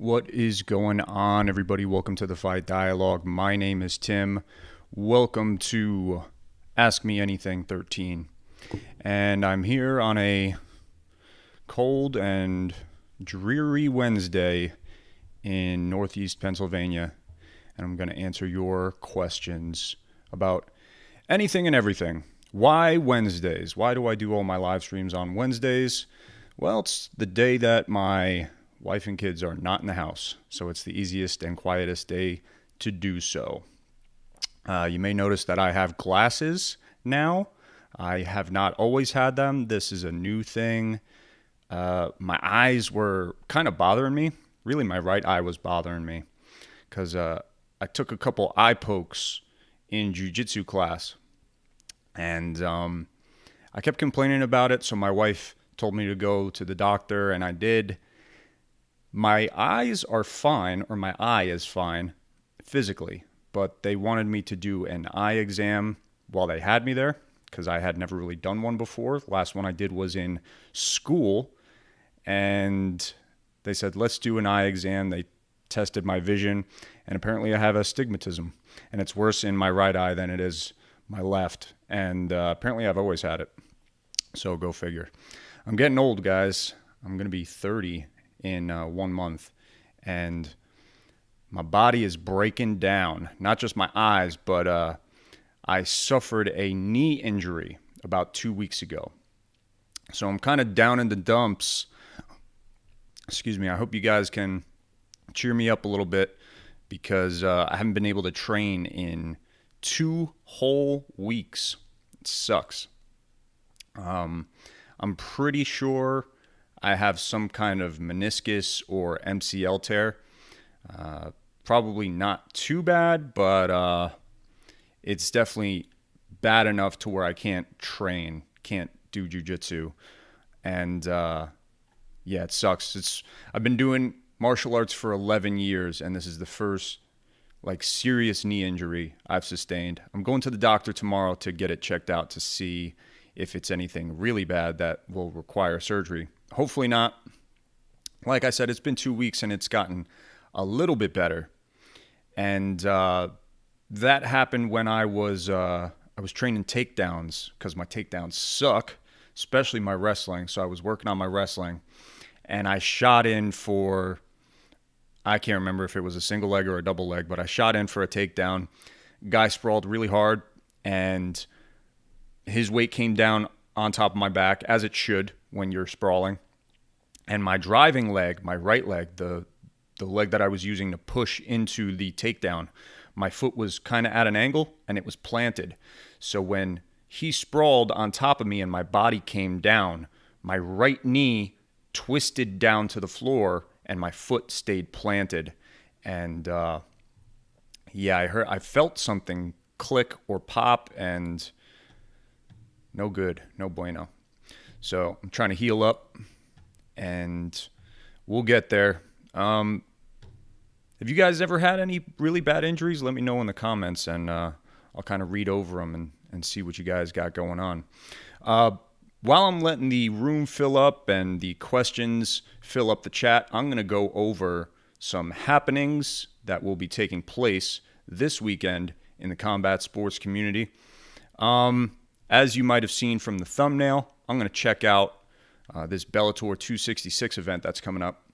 What is going on, everybody? Welcome to the Fight Dialogue. My name is Tim. Welcome to Ask Me Anything 13. And I'm here on a cold and dreary Wednesday in Northeast Pennsylvania. And I'm going to answer your questions about anything and everything. Why Wednesdays? Why do I do all my live streams on Wednesdays? Well, it's the day that my wife and kids are not in the house, so it's the easiest and quietest day to do so. You may notice that I have glasses now. I have not always had them. This is a new thing. My eyes were kind of bothering me. Really, my right eye was bothering me because I took a couple eye pokes in jiu-jitsu class, and I kept complaining about it, so my wife told me to go to the doctor, and I did. My eyes are fine, or my eye is fine physically, but they wanted me to do an eye exam while they had me there because I had never really done one before. The last one I did was in school, and they said, let's do an eye exam. They tested my vision, and apparently I have astigmatism, and it's worse in my right eye than it is my left, and apparently I've always had it, so go figure. I'm getting old, guys. I'm going to be 30 in 1 month, and my body is breaking down. Not just my eyes, but I suffered a knee injury about 2 weeks ago. So I'm kind of down in the dumps. Excuse me. I hope you guys can cheer me up a little bit because I haven't been able to train in 2 whole weeks. It sucks. I'm pretty sure I have some kind of meniscus or MCL tear. Probably not too bad, but it's definitely bad enough to where I can't train, can't do jiu-jitsu. And yeah, it sucks. I've been doing martial arts for 11 years, and this is the first serious knee injury I've sustained. I'm going to the doctor tomorrow to get it checked out to see if it's anything really bad that will require surgery. Hopefully not. Like I said, it's been 2 weeks and it's gotten a little bit better. And that happened when I was training takedowns because my takedowns suck, especially my wrestling. So I was working on my wrestling, and I shot in for, I can't remember if it was a single leg or a double leg, but I shot in for a takedown. Guy sprawled really hard, and his weight came down on top of my back, as it should when you're sprawling. And my driving leg, my right leg, the leg that I was using to push into the takedown, my foot was kind of at an angle and it was planted. So when he sprawled on top of me and my body came down, my right knee twisted down to the floor and my foot stayed planted. And yeah, I felt something click or pop, and no good, no bueno. So I'm trying to heal up, and we'll get there. Have you guys ever had any really bad injuries? Let me know in the comments, and I'll kind of read over them and see what you guys got going on. While I'm letting the room fill up and the questions fill up the chat, I'm going to go over some happenings that will be taking place this weekend in the combat sports community. As you might have seen from the thumbnail, I'm going to check out this Bellator 266 event that's coming up.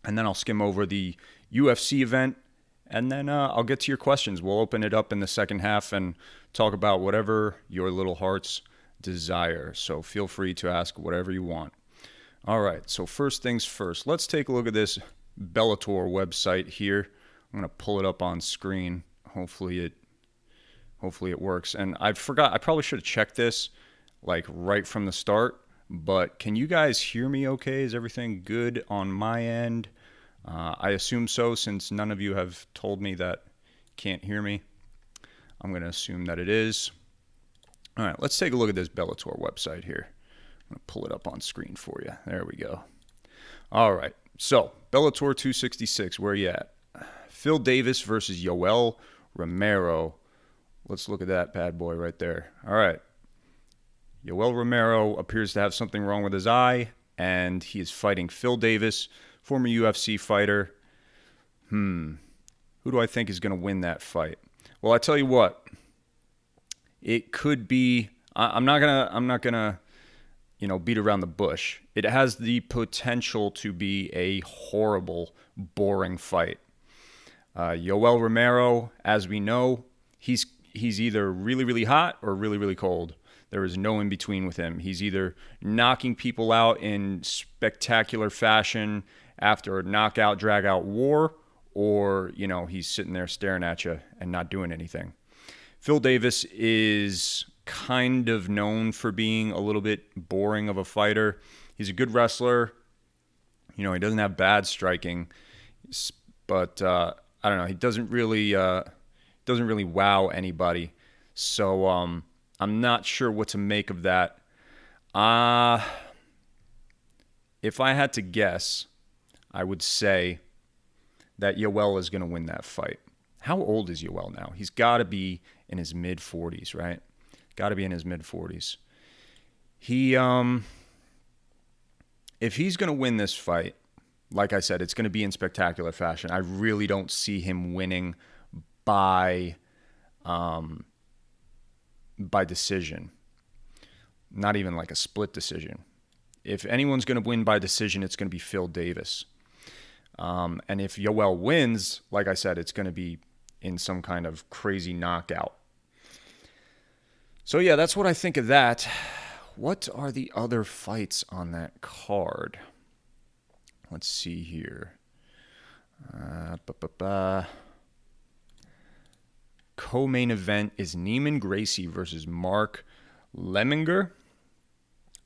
And then I'll skim over the UFC event. And then I'll get to your questions. We'll open it up in the second half and talk about whatever your little hearts desire. So feel free to ask whatever you want. All right, so first things first. Let's take a look at this Bellator website here. I'm going to pull it up on screen. Hopefully it works. And I forgot, I probably should have checked this right from the start, but can you guys hear me okay? Is everything good on my end? I assume so, since none of you have told me that you can't hear me. I'm going to assume that it is. All right, let's take a look at this Bellator website here. I'm going to pull it up on screen for you. There we go. All right, so Bellator 266, where you at? Phil Davis versus Yoel Romero. Let's look at that bad boy right there. All right. Yoel Romero appears to have something wrong with his eye, and he is fighting Phil Davis, former UFC fighter. Who do I think is going to win that fight? Well, I tell you what, it could be. I'm not gonna, beat around the bush. It has the potential to be a horrible, boring fight. Yoel Romero, as we know, he's either really, really hot or really, really cold. There is no in between with him. He's either knocking people out in spectacular fashion after a knockout, drag-out war, or, he's sitting there staring at you and not doing anything. Phil Davis is kind of known for being a little bit boring of a fighter. He's a good wrestler. He doesn't have bad striking, but I don't know. He doesn't really wow anybody. So I'm not sure what to make of that. If I had to guess, I would say that Joelle is going to win that fight. How old is Joelle now? He's got to be in his mid-40s, right? Got to be in his mid-40s. He, if he's going to win this fight, like I said, it's going to be in spectacular fashion. I really don't see him winning by decision. Not even like a split decision. If anyone's going to win by decision, it's going to be Phil Davis. And if Yoel wins, like I said, it's going to be in some kind of crazy knockout. So yeah, that's what I think of that. What are the other fights on that card? Let's see here. Co-main event is Neiman Gracie versus Mark Lemminger.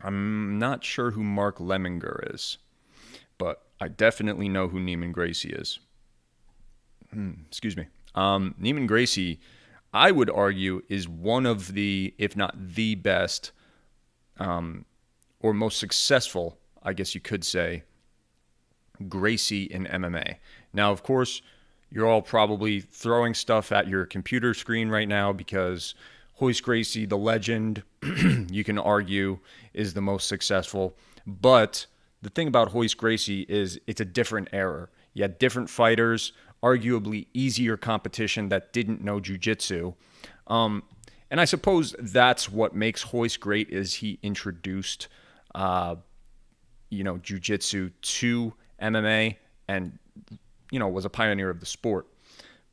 I'm not sure who Mark Lemminger is, but I definitely know who Neiman Gracie is. Excuse me. Neiman Gracie, I would argue, is one of the, if not the best, or most successful, I guess you could say, Gracie in MMA. Now, of course, you're all probably throwing stuff at your computer screen right now because Royce Gracie, the legend, you can argue, is the most successful. But the thing about Royce Gracie is it's a different era. You had different fighters, arguably easier competition that didn't know jiu-jitsu. And I suppose that's what makes Royce great is he introduced, jiu-jitsu to MMA and, was a pioneer of the sport.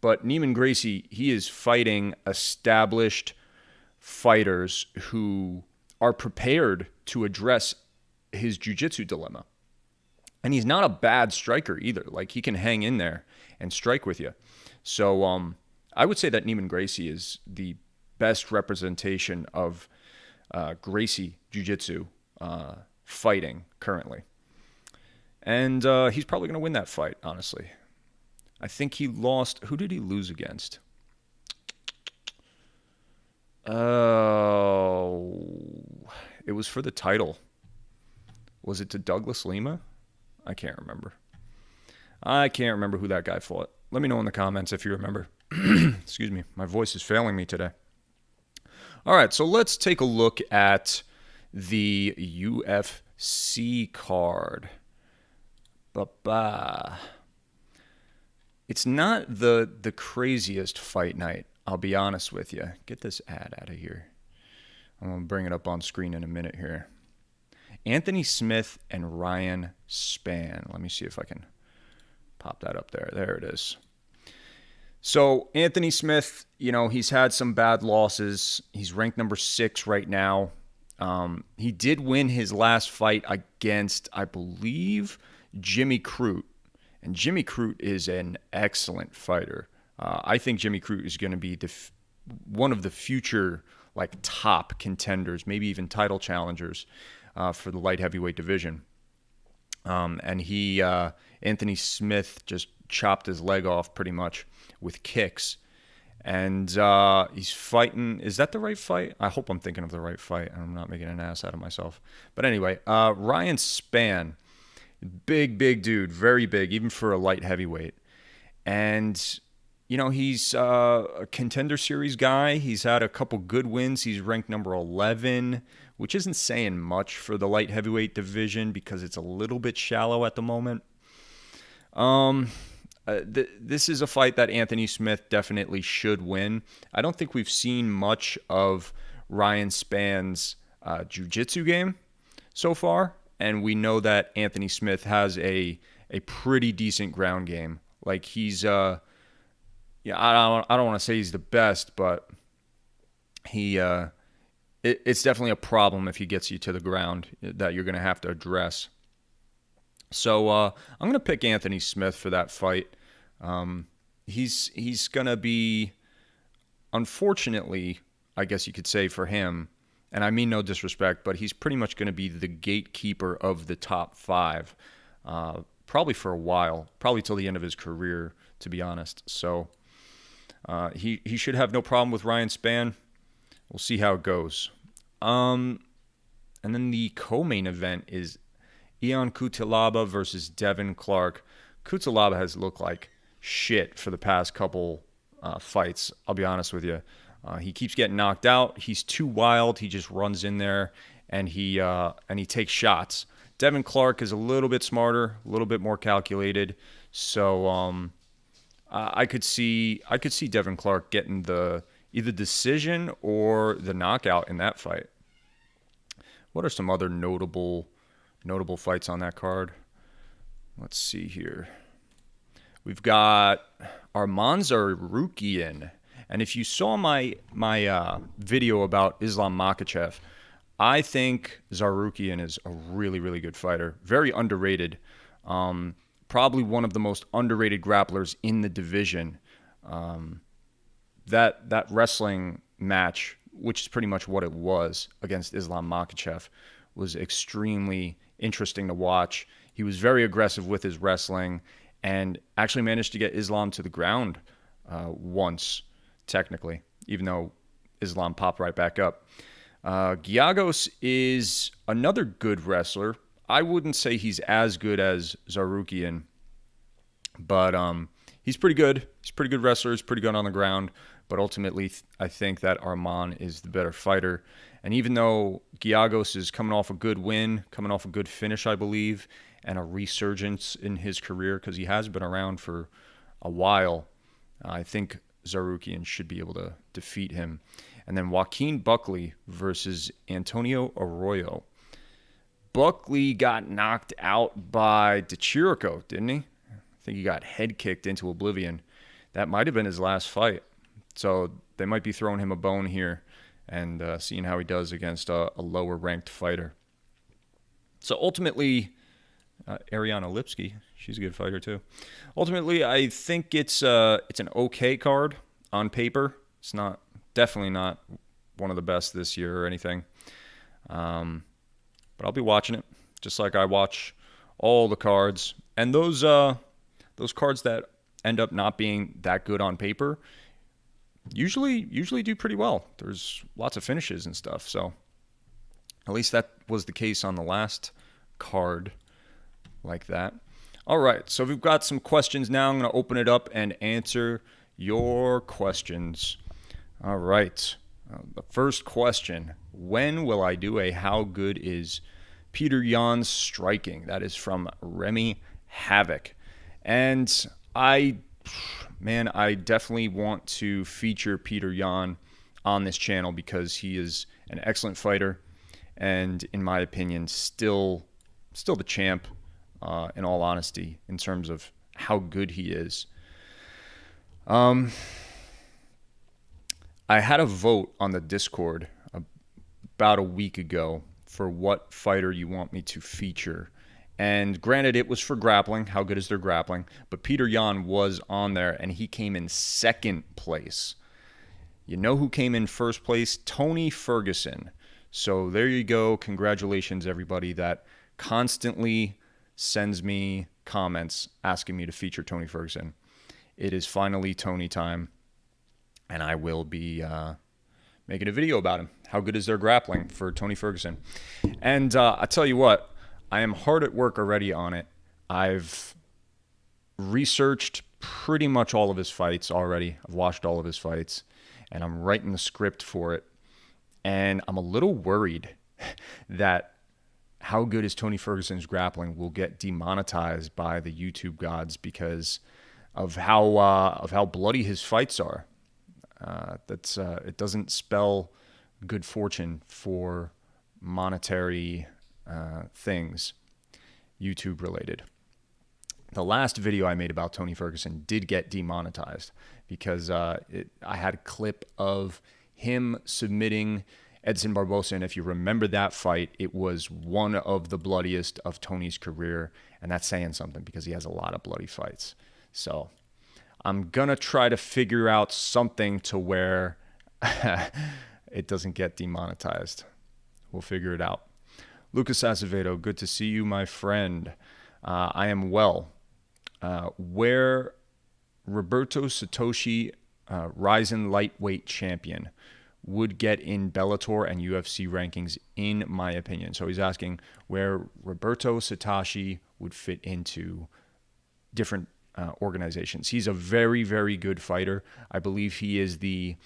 But Neiman Gracie, he is fighting established fighters who are prepared to address his jiu-jitsu dilemma. And he's not a bad striker either. Like, he can hang in there and strike with you. So I would say that Neiman Gracie is the best representation of Gracie jiu-jitsu fighting currently. And he's probably going to win that fight, honestly. I think he lost. Who did he lose against? Oh, it was for the title. Was it to Douglas Lima? I can't remember. I can't remember who that guy fought. Let me know in the comments if you remember. Excuse me. My voice is failing me today. All right, so let's take a look at the UFC card. It's not the craziest fight night, I'll be honest with you. Get this ad out of here. I'm going to bring it up on screen in a minute here. Anthony Smith and Ryan Spann. Let me see if I can pop that up there. There it is. So Anthony Smith, he's had some bad losses. He's ranked number 6 right now. He did win his last fight against, I believe, Jimmy Crute. And Jimmy Crute is an excellent fighter. I think Jimmy Crute is going to be one of the future top contenders, maybe even title challengers for the light heavyweight division. And Anthony Smith just chopped his leg off pretty much with kicks. And he's fighting. Is that the right fight? I hope I'm thinking of the right fight and I'm not making an ass out of myself. But anyway, Ryan Spann, big dude, very big, even for a light heavyweight. And, he's a contender series guy. He's had a couple good wins. He's ranked number 11, which isn't saying much for the light heavyweight division because it's a little bit shallow at the moment. This is a fight that Anthony Smith definitely should win. I don't think we've seen much of Ryan Spann's jiu-jitsu game so far, and we know that Anthony Smith has a pretty decent ground game. Like he's yeah, I don't want to say he's the best, but it's definitely a problem if he gets you to the ground that you're going to have to address. So I'm going to pick Anthony Smith for that fight. He's going to be, unfortunately, I guess you could say for him, and I mean no disrespect, but he's pretty much going to be the gatekeeper of the top 5, probably for a while, probably till the end of his career, to be honest. So he should have no problem with Ryan Spann. We'll see how it goes. And then the co-main event is Ion Kutilaba versus Devin Clark. Kutilaba has looked like shit for the past couple fights, I'll be honest with you. He keeps getting knocked out. He's too wild. He just runs in there and he takes shots. Devin Clark is a little bit smarter, a little bit more calculated. So I could see Devin Clark getting the either decision or the knockout in that fight. What are some other notable fights on that card? Let's see here. We've got Arman Tsarukyan. And if you saw my video about Islam Makhachev, I think Tsarukyan is a really, really good fighter. Very underrated. Probably one of the most underrated grapplers in the division. That wrestling match, which is pretty much what it was against Islam Makhachev, was extremely interesting to watch. He was very aggressive with his wrestling and actually managed to get Islam to the ground once, technically, even though Islam popped right back up. Giagos is another good wrestler. I wouldn't say he's as good as Tsarukyan, but he's pretty good. He's a pretty good wrestler. He's pretty good on the ground. But ultimately, I think that Arman is the better fighter. And even though Giagos is coming off a good win, coming off a good finish, I believe, and a resurgence in his career, because he has been around for a while, I think Tsarukyan should be able to defeat him. And then Joaquin Buckley versus Antonio Arroyo. Buckley got knocked out by DeChirico, didn't he? I think he got head kicked into oblivion. That might have been his last fight. So they might be throwing him a bone here and seeing how he does against a lower-ranked fighter. So ultimately, Ariana Lipsky, she's a good fighter too. Ultimately, I think it's an okay card on paper. It's definitely not one of the best this year or anything. But I'll be watching it, just like I watch all the cards. And those cards that end up not being that good on paper usually do pretty well. There's lots of finishes and stuff. So at least that was the case on the last card like that. All right, so we've got some questions now. I'm going to open it up and answer your questions. All right, the first question: when will I do a How Good Is Peter Yan's Striking? That is from Remy Havoc. And I definitely want to feature Peter Yan on this channel because he is an excellent fighter and, in my opinion, still the champ, in all honesty, in terms of how good he is. I had a vote on the Discord about a week ago for what fighter you want me to feature. And granted, it was for grappling. How good is their grappling? But Peter Yan was on there, and he came in second place. You know who came in first place? Tony Ferguson. So there you go. Congratulations, everybody that constantly sends me comments asking me to feature Tony Ferguson. It is finally Tony time, and I will be making a video about him. How good is their grappling for Tony Ferguson? And I tell you what, I am hard at work already on it. I've researched pretty much all of his fights already. I've watched all of his fights, and I'm writing the script for it. And I'm a little worried that How Good Is Tony Ferguson's Grappling will get demonetized by the YouTube gods because of how bloody his fights are. It doesn't spell good fortune for monetary things, YouTube related. The last video I made about Tony Ferguson did get demonetized because I had a clip of him submitting Edson Barbosa, and if you remember that fight, it was one of the bloodiest of Tony's career, and that's saying something because he has a lot of bloody fights. So I'm gonna try to figure out something to where it doesn't get demonetized. We'll figure it out. Lucas Acevedo, good to see you, my friend. I am well. Where Roberto Satoshi, Ryzen lightweight champion, would get in Bellator and UFC rankings, in my opinion. So he's asking where Roberto Satoshi would fit into different organizations. He's a very, very good fighter. I believe he is the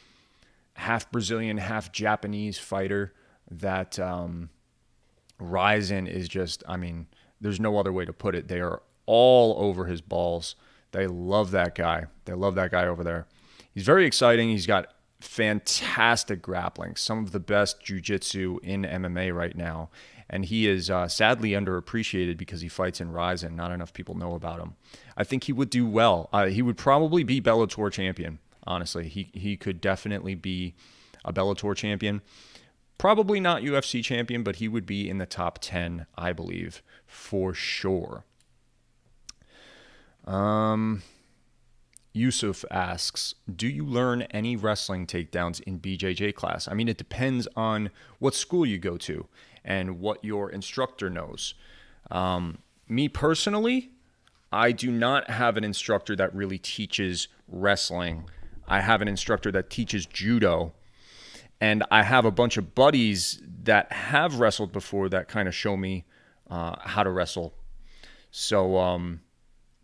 half Brazilian, half Japanese fighter that Ryzen is just, I mean, there's no other way to put it. They are all over his balls. They love that guy. They love that guy over there. He's very exciting. He's got fantastic grappling, some of the best jiu-jitsu in MMA right now. And he is sadly underappreciated because he fights in Ryzen. Not enough people know about him. I think he would do well. He would probably be Bellator champion, honestly. He could definitely be a Bellator champion. Probably not UFC champion, but he would be in the top 10, I believe, for sure. Yusuf asks, do you learn any wrestling takedowns in BJJ class? I mean, it depends on what school you go to and what your instructor knows. Me personally, I do not have an instructor that really teaches wrestling. I have an instructor that teaches judo. And I have a bunch of buddies that have wrestled before that kind of show me how to wrestle. So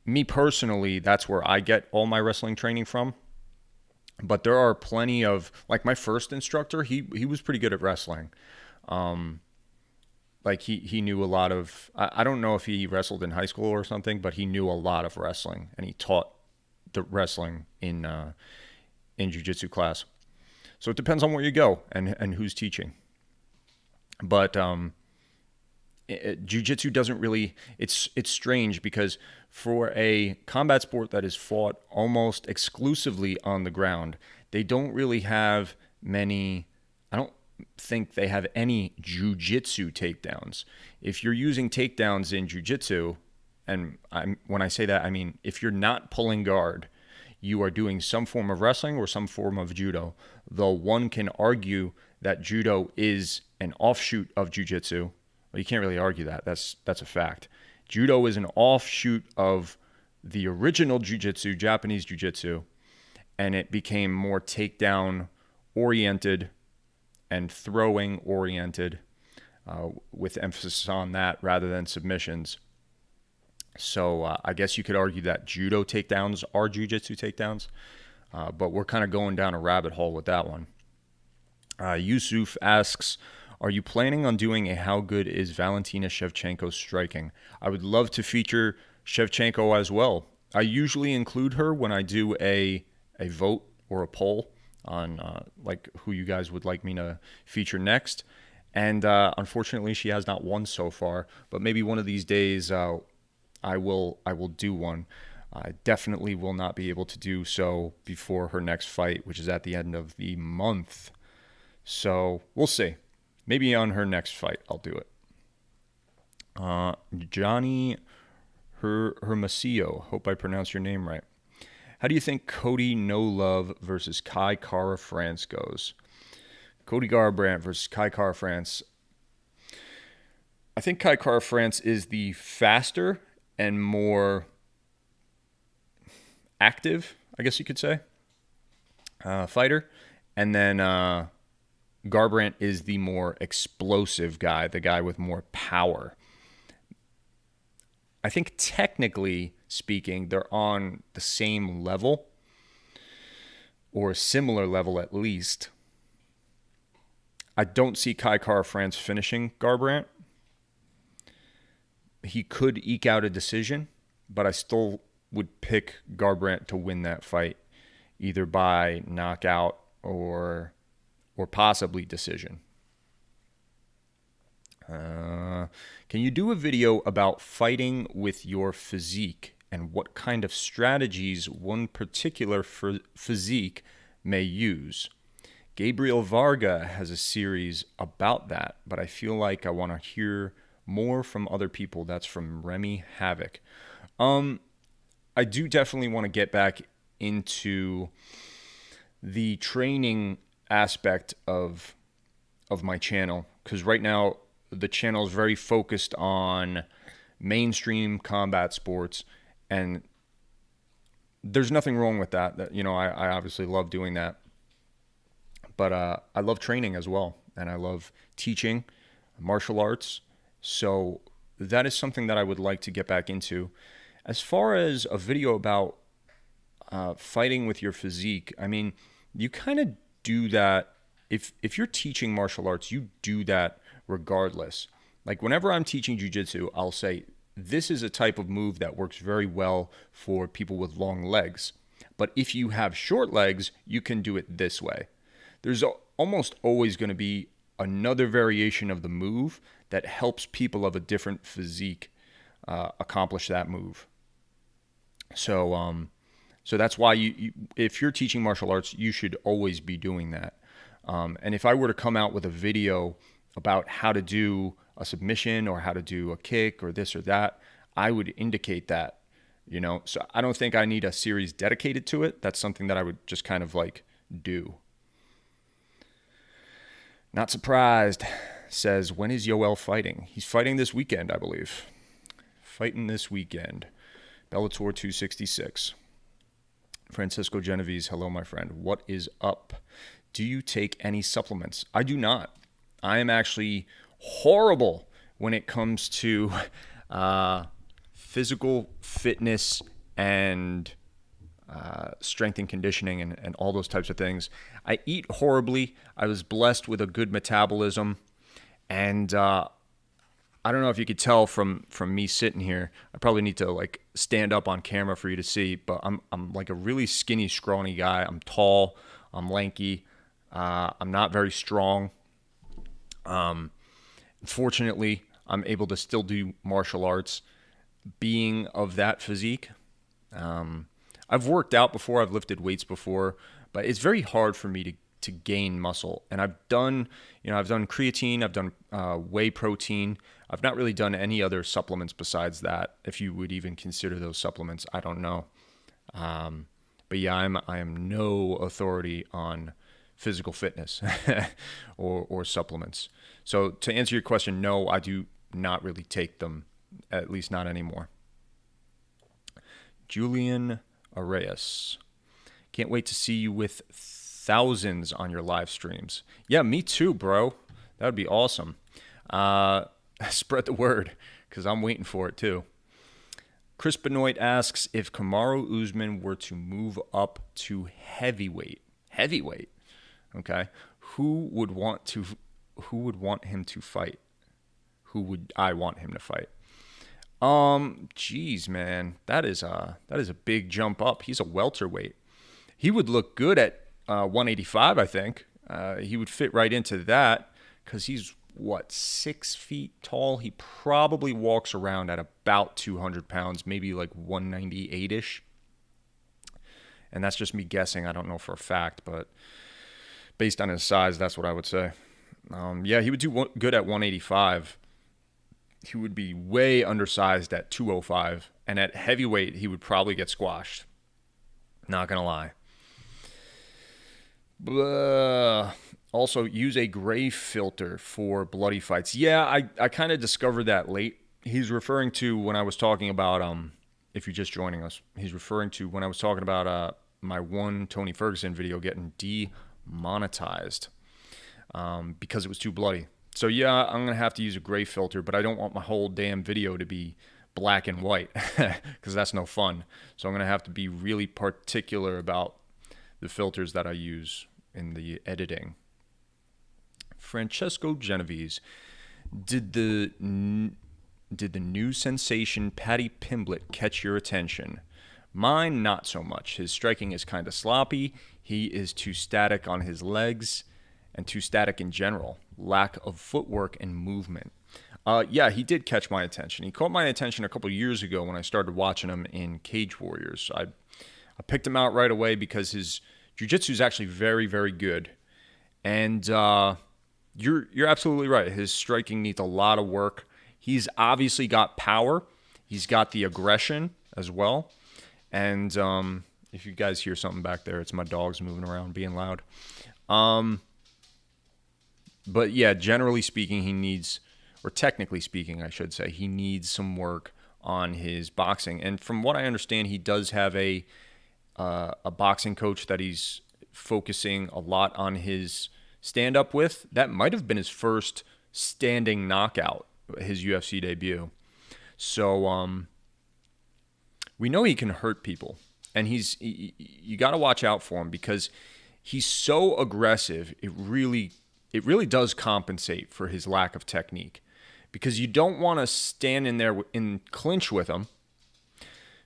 me personally, that's where I get all my wrestling training from. But there are plenty of, like my first instructor, he was pretty good at wrestling. Like he knew a lot of, I don't know if he wrestled in high school or something, but he knew a lot of wrestling, and he taught the wrestling in jiu-jitsu class. So it depends on where you go and who's teaching. But jiu-jitsu doesn't really, it's strange because for a combat sport that is fought almost exclusively on the ground, they don't really have many, I don't think they have any jiu-jitsu takedowns. If you're using takedowns in jiu-jitsu, and when I say that, I mean if you're not pulling guard, you are doing some form of wrestling or some form of judo, though one can argue that judo is an offshoot of jiu-jitsu. Well, you can't really argue that. That's a fact. Judo is an offshoot of the original jiu-jitsu, Japanese jiu-jitsu, and it became more takedown-oriented and throwing-oriented, with emphasis on that rather than submissions. So I guess you could argue that judo takedowns are jiu-jitsu takedowns, but we're kind of going down a rabbit hole with that one. Yusuf asks, are you planning on doing a How Good is Valentina Shevchenko striking? I would love to feature Shevchenko as well. I usually include her when I do a vote or a poll on like who you guys would like me to feature next. And unfortunately, she has not won so far, but maybe one of these days I will do one. I definitely will not be able to do so before her next fight, which is at the end of the month. So we'll see. Maybe on her next fight, I'll do it. Johnny Hermosillo, hope I pronounced your name right. How do you think Cody No Love versus Kai Kara France goes? Cody Garbrandt versus Kai Kara France. I think Kai Kara France is the faster and more active, I guess you could say, fighter. And then Garbrandt is the more explosive guy, the guy with more power. I think technically speaking, they're on the same level, or a similar level at least. I don't see Kai Kara France finishing Garbrandt. He could eke out a decision, but I still would pick Garbrandt to win that fight, either by knockout or possibly decision. Can you do a video about fighting with your physique and what kind of strategies one particular physique may use? Gabriel Varga has a series about that, but I feel like I want to hear more from other people. That's from Remy Havoc. I do definitely want to get back into the training aspect of my channel, because right now the channel is very focused on mainstream combat sports, and there's nothing wrong with that. I obviously love doing that, but I love training as well, and I love teaching martial arts. So that is something that I would like to get back into. As far as a video about fighting with your physique, I mean, you kind of do that. If you're teaching martial arts, you do that regardless. Like whenever I'm teaching jiu-jitsu, I'll say, this is a type of move that works very well for people with long legs. But if you have short legs, you can do it this way. There's almost always going to be another variation of the move that helps people of a different physique accomplish that move. So that's why if you're teaching martial arts, you should always be doing that. And if I were to come out with a video about how to do a submission or how to do a kick or this or that, I would indicate that, So I don't think I need a series dedicated to it. That's something that I would just kind of like do. Not surprised says, when is Yoel fighting? He's fighting this weekend, I believe. Fighting this weekend. Bellator 266. Francisco Genovese, hello, my friend. What is up? Do you take any supplements? I do not. I am actually horrible when it comes to physical fitness and strength and conditioning and all those types of things. I eat horribly. I was blessed with a good metabolism. And I don't know if you could tell from me sitting here. I probably need to like stand up on camera for you to see, but I'm like a really skinny, scrawny guy. I'm tall. I'm lanky. I'm not very strong. Fortunately, I'm able to still do martial arts being of that physique. I've worked out before. I've lifted weights before, but it's very hard for me to gain muscle. And I've done creatine, I've done whey protein. I've not really done any other supplements besides that. If you would even consider those supplements, I don't know. But yeah, I am no authority on physical fitness or supplements. So to answer your question, no, I do not really take them, at least not anymore. Julian Arrayas, can't wait to see you with thousands on your live streams. Yeah, me too, bro. That would be awesome. Spread the word, because I'm waiting for it too. Chris Benoit asks, if Kamaru Usman were to move up to heavyweight, okay, who would want him to fight? Who would I want him to fight? Geez, man, that is a big jump up. He's a welterweight. He would look good at 185, I think. He would fit right into that because he's, 6 feet tall? He probably walks around at about 200 pounds, maybe like 198-ish. And that's just me guessing. I don't know for a fact, but based on his size, that's what I would say. Yeah, he would do good at 185. He would be way undersized at 205. And at heavyweight, he would probably get squashed. Not going to lie. Also, use a gray filter for bloody fights. Yeah, I kind of discovered that late. He's referring to when I was talking about, if you're just joining us, he's referring to when I was talking about my one Tony Ferguson video getting demonetized because it was too bloody. So yeah, I'm going to have to use a gray filter, but I don't want my whole damn video to be black and white because that's no fun. So I'm going to have to be really particular about the filters that I use in the editing. Francesco Genovese, did the new sensation Paddy Pimblett catch your attention? Mine, not so much. His striking is kind of sloppy. He is too static on his legs and too static in general. Lack of footwork and movement. Yeah, he did catch my attention. He caught my attention a couple years ago when I started watching him in Cage Warriors. I picked him out right away because his jiu-jitsu is actually very, very good. And you're absolutely right. His striking needs a lot of work. He's obviously got power. He's got the aggression as well. And if you guys hear something back there, it's my dogs moving around being loud. But yeah, generally speaking, he needs, or technically speaking, I should say, he needs some work on his boxing. And from what I understand, he does have a boxing coach that he's focusing a lot on his stand-up with. That might have been his first standing knockout, his UFC debut. So we know he can hurt people. And you got to watch out for him because he's so aggressive. It really does compensate for his lack of technique, because you don't want to stand in there in clinch with him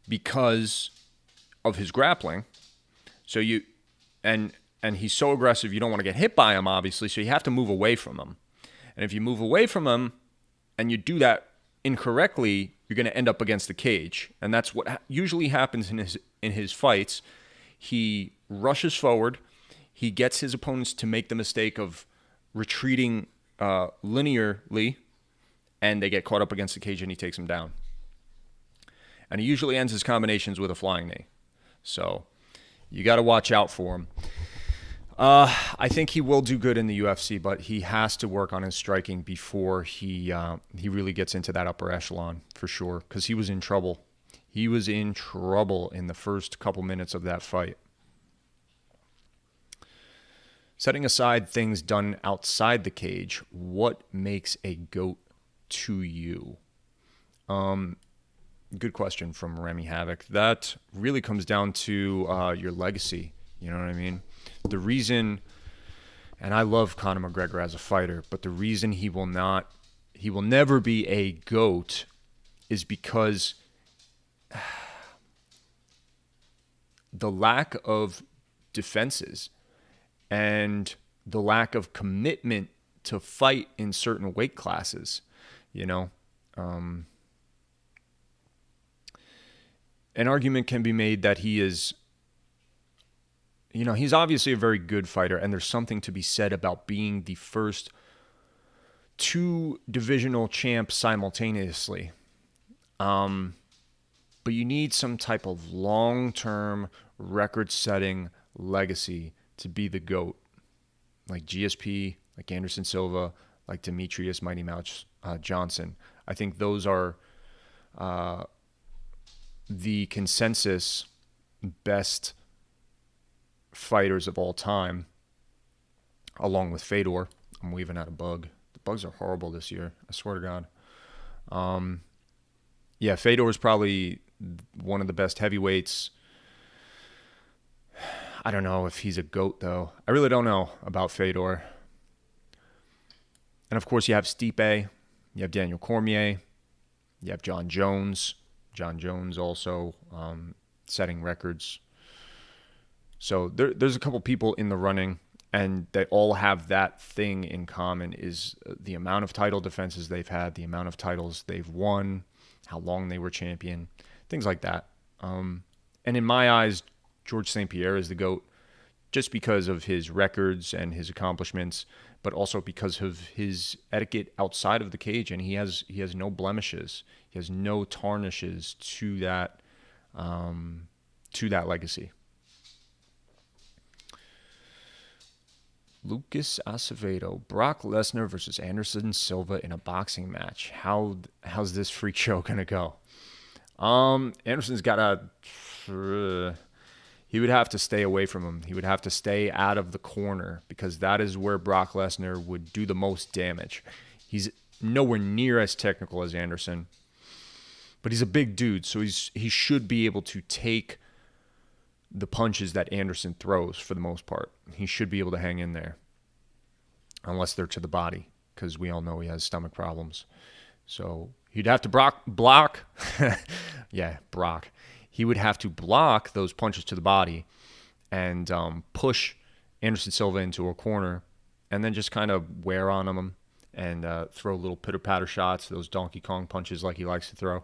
because of his grappling. So and he's so aggressive, you don't want to get hit by him, obviously. So you have to move away from him. And if you move away from him and you do that incorrectly, you're going to end up against the cage. And that's what usually happens in his fights. He rushes forward. He gets his opponents to make the mistake of retreating linearly, and they get caught up against the cage, and he takes them down. And he usually ends his combinations with a flying knee. So you got to watch out for him. I think he will do good in the UFC, but he has to work on his striking before he really gets into that upper echelon for sure, because he was in trouble. He was in trouble in the first couple minutes of that fight. Setting aside things done outside the cage, what makes a GOAT to you? Good question from Remy Havoc. That really comes down to your legacy. You know what I mean? The reason, and I love Conor McGregor as a fighter, but the reason he will never be a GOAT is because the lack of defenses and the lack of commitment to fight in certain weight classes, you know. An argument can be made that he is, you know, he's obviously a very good fighter, and there's something to be said about being the first two divisional champs simultaneously. But you need some type of long-term record-setting legacy to be the GOAT, like GSP, like Anderson Silva, like Demetrius Mighty Mouse Johnson. I think those are the consensus best fighters of all time, along with Fedor. I'm weaving out a bug. The bugs are horrible this year, I swear to God. Yeah, Fedor is probably one of the best heavyweights. I don't know if he's a GOAT, though. I really don't know about Fedor. And, of course, you have Stipe. You have Daniel Cormier. You have John Jones. John Jones also setting records. So there's a couple people in the running, and they all have that thing in common, is the amount of title defenses they've had, the amount of titles they've won, how long they were champion, things like that. And in my eyes, George St. Pierre is the GOAT just because of his records and his accomplishments, but also because of his etiquette outside of the cage, and he has no blemishes. He has no tarnishes to that legacy. Lucas Acevedo, Brock Lesnar versus Anderson Silva in a boxing match. How's this freak show gonna go? Anderson's got he would have to stay away from him. He would have to stay out of the corner, because that is where Brock Lesnar would do the most damage. He's nowhere near as technical as Anderson, but he's a big dude, so he should be able to take the punches that Anderson throws for the most part. He should be able to hang in there, unless they're to the body, because we all know he has stomach problems. So he'd have to block. Yeah, Brock. he would have to block those punches to the body and push Anderson Silva into a corner and then just kind of wear on him and throw little pitter-patter shots, those Donkey Kong punches like he likes to throw.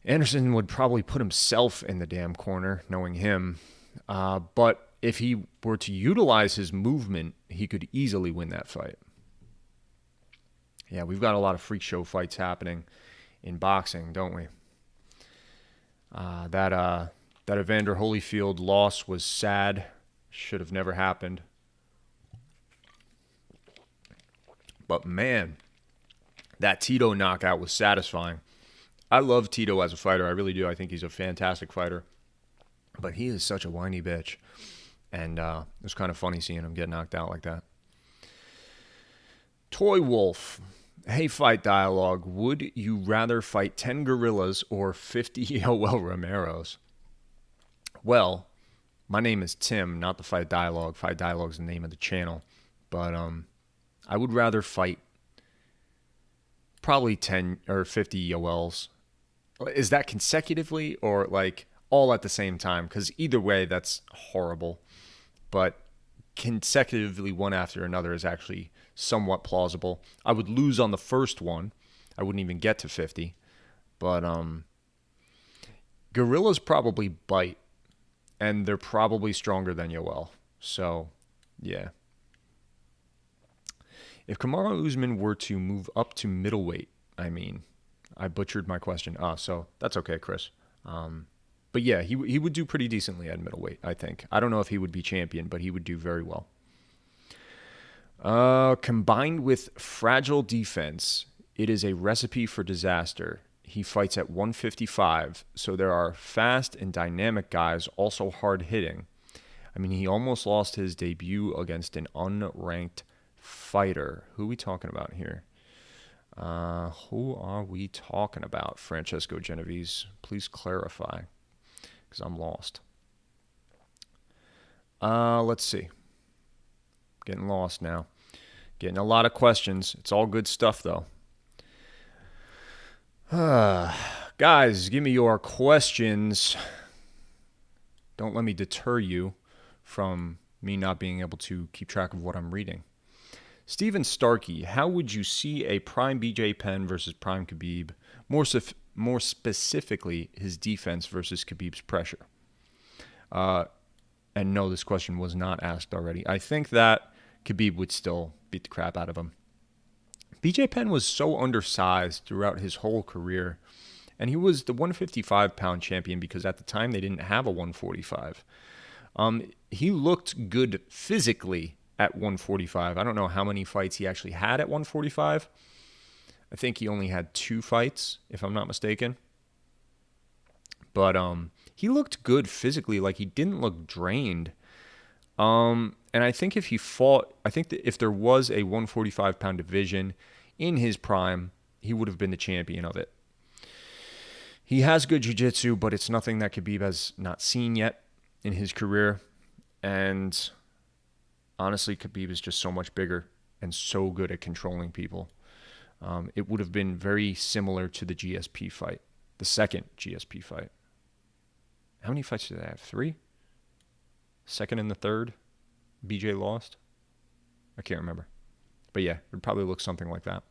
Anderson would probably put himself in the damn corner, knowing him. But if he were to utilize his movement, he could easily win that fight. Yeah, we've got a lot of freak show fights happening in boxing, don't we? That Evander Holyfield loss was sad. Should have never happened. But man, that Tito knockout was satisfying. I love Tito as a fighter. I really do. I think he's a fantastic fighter. But he is such a whiny bitch. And it was kind of funny seeing him get knocked out like that. Toy Wolf. Hey, Fight Dialogue. Would you rather fight 10 gorillas or 50 Yoel Romeros? Well, my name is Tim, not the Fight Dialogue. Fight Dialogue is the name of the channel. But I would rather fight probably 10 or 50 Yoels. Is that consecutively or like all at the same time? Because either way, that's horrible. But consecutively one after another is actually somewhat plausible. I would lose on the first one. I wouldn't even get to 50. But gorillas probably bite. And they're probably stronger than Yoel. So, yeah. If Kamaru Usman were to move up to middleweight, I butchered my question. So that's okay, Chris. But yeah, he would do pretty decently at middleweight, I think. I don't know if he would be champion, but he would do very well. Combined with fragile defense, it is a recipe for disaster. He fights at 155, so there are fast and dynamic guys, also hard-hitting. He almost lost his debut against an unranked fighter. Who are we talking about here? Who are we talking about, Francesco Genovese? Please clarify, because I'm lost. Let's see. Getting lost now. Getting a lot of questions. It's all good stuff, though. Guys, give me your questions. Don't let me deter you from me not being able to keep track of what I'm reading. Steven Starkey, how would you see a prime BJ Penn versus prime Khabib? More specifically, his defense versus Khabib's pressure. And no, this question was not asked already. I think that Khabib would still beat the crap out of him. BJ Penn was so undersized throughout his whole career, and he was the 155-pound champion because at the time they didn't have a 145. He looked good physically at 145. I don't know how many fights he actually had at 145. I think he only had 2 fights, if I'm not mistaken. But he looked good physically, like he didn't look drained. And I think if that if there was a 145-pound division in his prime, he would have been the champion of it. He has good jiu-jitsu, but it's nothing that Khabib has not seen yet in his career. And honestly, Khabib is just so much bigger and so good at controlling people. It would have been very similar to the GSP fight, the second GSP fight. How many fights did they have? 3? Second and the third, BJ lost. I can't remember. But yeah, it would probably look something like that.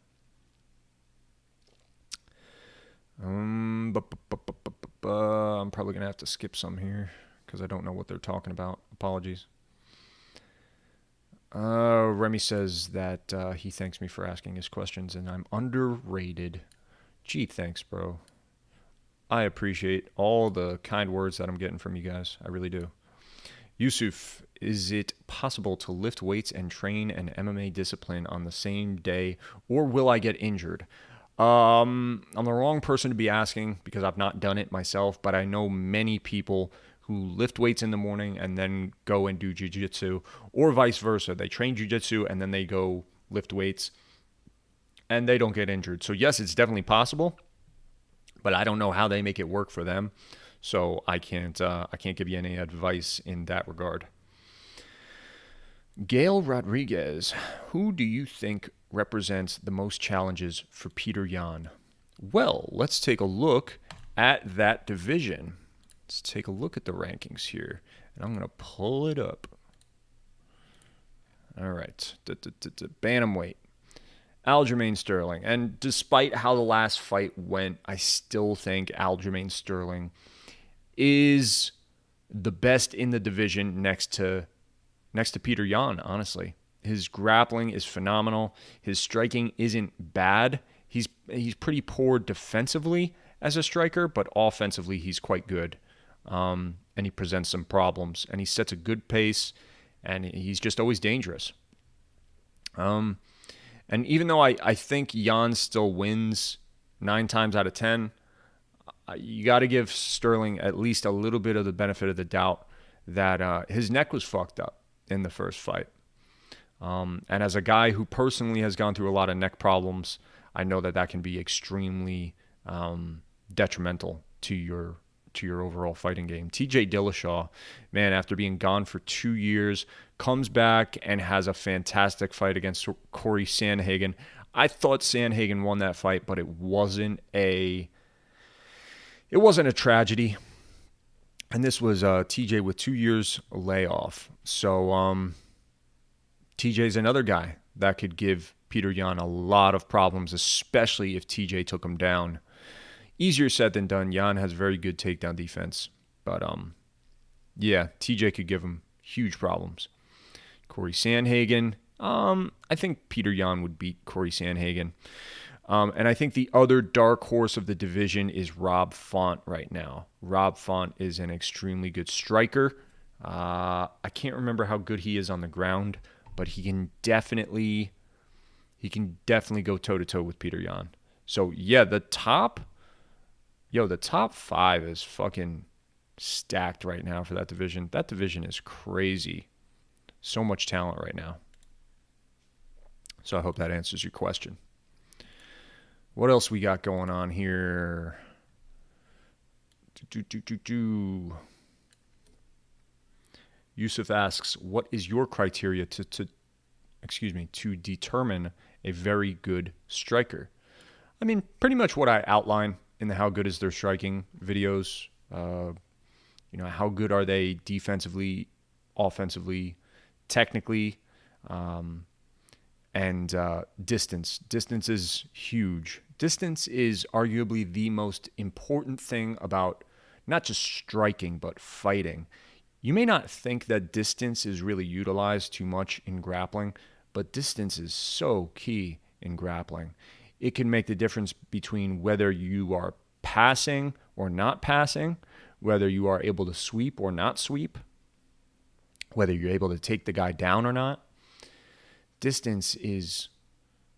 I'm probably going to have to skip some here because I don't know what they're talking about. Apologies. Remy says that he thanks me for asking his questions and I'm underrated. Gee, thanks, bro. I appreciate all the kind words that I'm getting from you guys. I really do. Yusuf, is it possible to lift weights and train an MMA discipline on the same day, or will I get injured? I'm the wrong person to be asking because I've not done it myself, but I know many people who lift weights in the morning and then go and do jiu-jitsu, or vice versa. They train jiu-jitsu and then they go lift weights, and they don't get injured. So yes, it's definitely possible, but I don't know how they make it work for them. So I can't give you any advice in that regard. Gail Rodriguez, who do you think represents the most challenges for Peter Yan? Well, let's take a look at that division. Let's take a look at the rankings here. And I'm going to pull it up. All right. Bantamweight. Jermain Sterling. And despite how the last fight went, I still think Jermain Sterling is the best in the division next to Peter Yan, honestly. His grappling is phenomenal. His striking isn't bad. He's pretty poor defensively as a striker, but offensively he's quite good. And he presents some problems. And he sets a good pace, and he's just always dangerous. And even though I think Yan still wins 9 times out of 10, you got to give Sterling at least a little bit of the benefit of the doubt that his neck was fucked up in the first fight. And as a guy who personally has gone through a lot of neck problems, I know that can be extremely detrimental to your overall fighting game. TJ Dillashaw, man, after being gone for 2 years, comes back and has a fantastic fight against Corey Sanhagen. I thought Sanhagen won that fight, but it wasn't a tragedy. And this was TJ with 2 years layoff. So TJ's another guy that could give Peter Yan a lot of problems, especially if TJ took him down. Easier said than done. Yan has very good takedown defense. But, yeah, TJ could give him huge problems. Corey Sanhagen, I think Peter Yan would beat Corey Sanhagen. And I think the other dark horse of the division is Rob Font right now. Rob Font is an extremely good striker. I can't remember how good he is on the ground, but he can definitely go toe-to-toe with Peter Yan. So, yeah, the top 5 is fucking stacked right now for that division. That division is crazy. So much talent right now. So I hope that answers your question. What else we got going on here? Yusuf asks, what is your criteria to determine a very good striker? I mean, pretty much what I outline in the How Good Is Their Striking videos. How good are they defensively, offensively, technically, and distance. Distance is huge. Distance is arguably the most important thing about not just striking, but fighting. You may not think that distance is really utilized too much in grappling, but distance is so key in grappling. It can make the difference between whether you are passing or not passing, whether you are able to sweep or not sweep, whether you're able to take the guy down or not. Distance is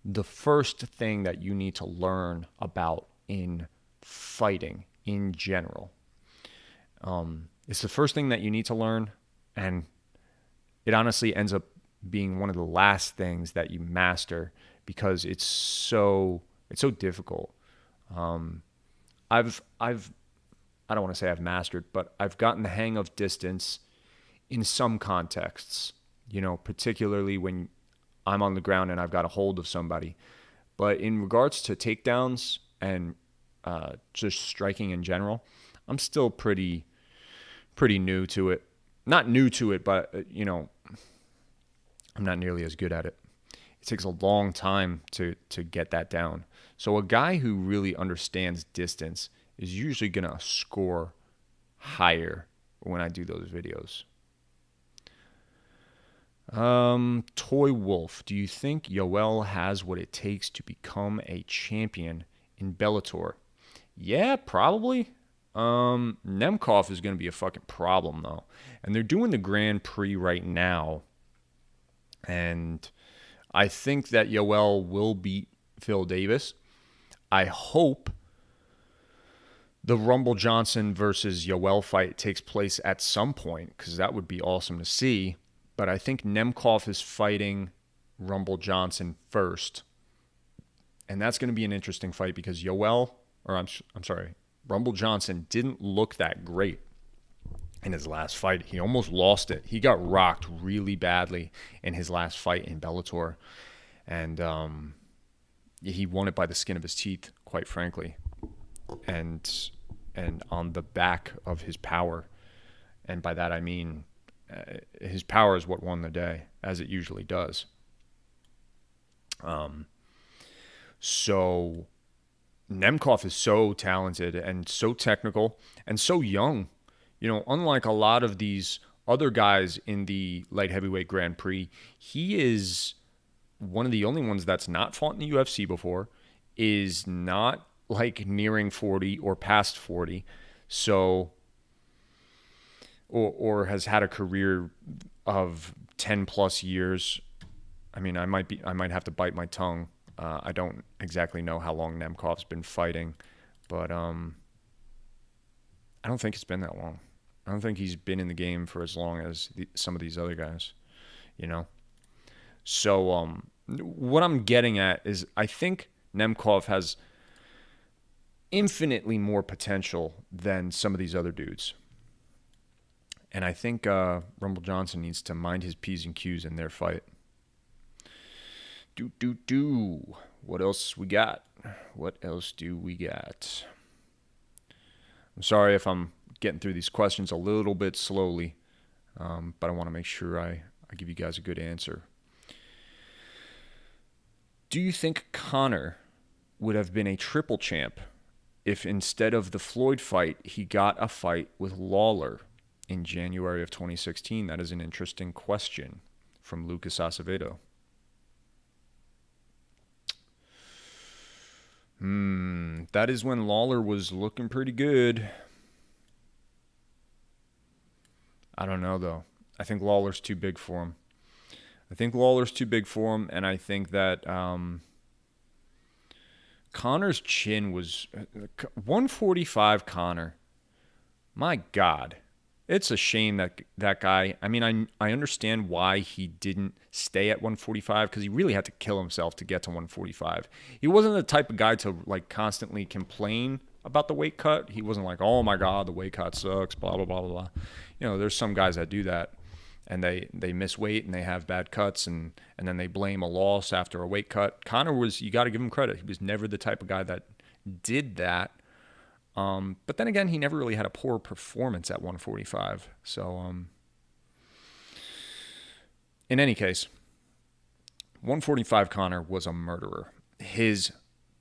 the first thing that you need to learn about in fighting in general. It's the first thing that you need to learn, and it honestly ends up being one of the last things that you master because it's so difficult. I don't want to say I've mastered, but I've gotten the hang of distance in some contexts, particularly when I'm on the ground and I've got a hold of somebody. But in regards to takedowns and just striking in general, I'm still pretty new to it. Not new to it, but, I'm not nearly as good at it. It takes a long time to get that down. So a guy who really understands distance is usually going to score higher when I do those videos. Toy Wolf, do you think Yoel has what it takes to become a champion in Bellator? Yeah, probably. Nemkov is going to be a fucking problem, though. And they're doing the Grand Prix right now. And I think that Joelle will beat Phil Davis. I hope the Rumble Johnson versus Yoel fight takes place at some point, because that would be awesome to see. But I think Nemkov is fighting Rumble Johnson first. And that's going to be an interesting fight because Rumble Johnson didn't look that great in his last fight. He almost lost it. He got rocked really badly in his last fight in Bellator. And he won it by the skin of his teeth, quite frankly. And and on the back of his power. And by that I mean his power is what won the day, as it usually does. So Nemkov is so talented and so technical and so young. Unlike a lot of these other guys in the light heavyweight Grand Prix, he is one of the only ones that's not fought in the UFC before, is not like nearing 40 or past 40. So, or has had a career of 10 plus years. I mean, I might have to bite my tongue. I don't exactly know how long Nemkov's been fighting, but I don't think it's been that long. I don't think he's been in the game for as long as some of these other guys, So what I'm getting at is I think Nemkov has infinitely more potential than some of these other dudes. And I think Rumble Johnson needs to mind his P's and Q's in their fight. What else we got? What else do we got? I'm sorry if I'm getting through these questions a little bit slowly, but I want to make sure I give you guys a good answer. Do you think Conor would have been a triple champ if instead of the Floyd fight, he got a fight with Lawler in January of 2016? That is an interesting question from Lucas Acevedo. That is when Lawler was looking pretty good. I don't know, though. I think Lawler's too big for him. And I think that Conor's chin was 145. Conor, my God, it's a shame that guy. I mean, I understand why he didn't stay at 145, because he really had to kill himself to get to 145. He wasn't the type of guy to like constantly complain about the weight cut. He wasn't like, oh my God, the weight cut sucks, blah blah blah blah. There's some guys that do that, and they miss weight and they have bad cuts, and then they blame a loss after a weight cut. Conor was, you got to give him credit, he was never the type of guy that did that. But then again, he never really had a poor performance at 145. So, in any case, 145 Conor was a murderer. His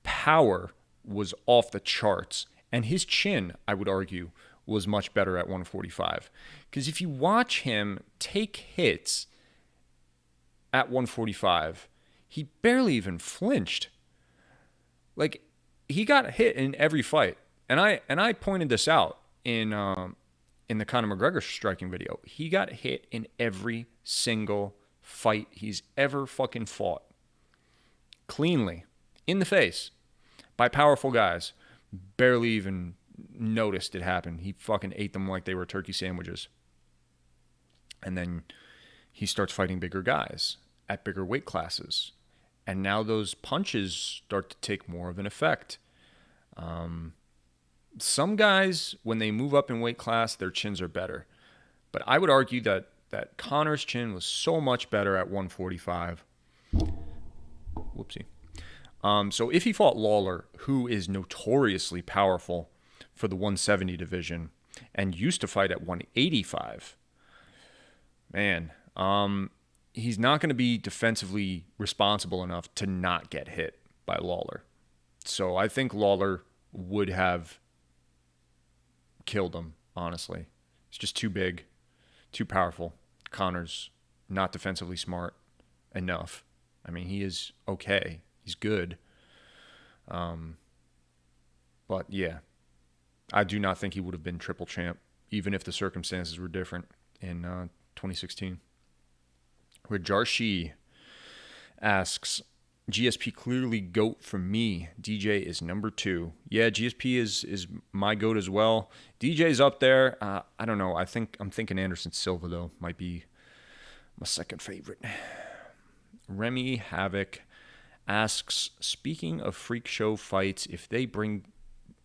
power was off the charts, and his chin, I would argue, was much better at 145. Because if you watch him take hits at 145, he barely even flinched. Like, he got hit in every fight. And I pointed this out in the Conor McGregor striking video. He got hit in every single fight he's ever fucking fought. Cleanly. In the face. By powerful guys. Barely even noticed it happen. He fucking ate them like they were turkey sandwiches. And then he starts fighting bigger guys at bigger weight classes. And now those punches start to take more of an effect. Some guys, when they move up in weight class, their chins are better. But I would argue that Conor's chin was so much better at 145. Whoopsie. So if he fought Lawler, who is notoriously powerful for the 170 division and used to fight at 185, man, he's not going to be defensively responsible enough to not get hit by Lawler. So I think Lawler would have killed him, honestly. He's just too big, too powerful. Conor's not defensively smart enough. I mean, he is okay. He's good. But yeah, I do not think he would have been triple champ, even if the circumstances were different in 2016. Where Jarshi asks, GSP clearly GOAT for me. DJ is number 2. Yeah, GSP is my GOAT as well. DJ's up there. I don't know. I'm thinking Anderson Silva, though, might be my second favorite. Remy Havoc asks, speaking of freak show fights, if they bring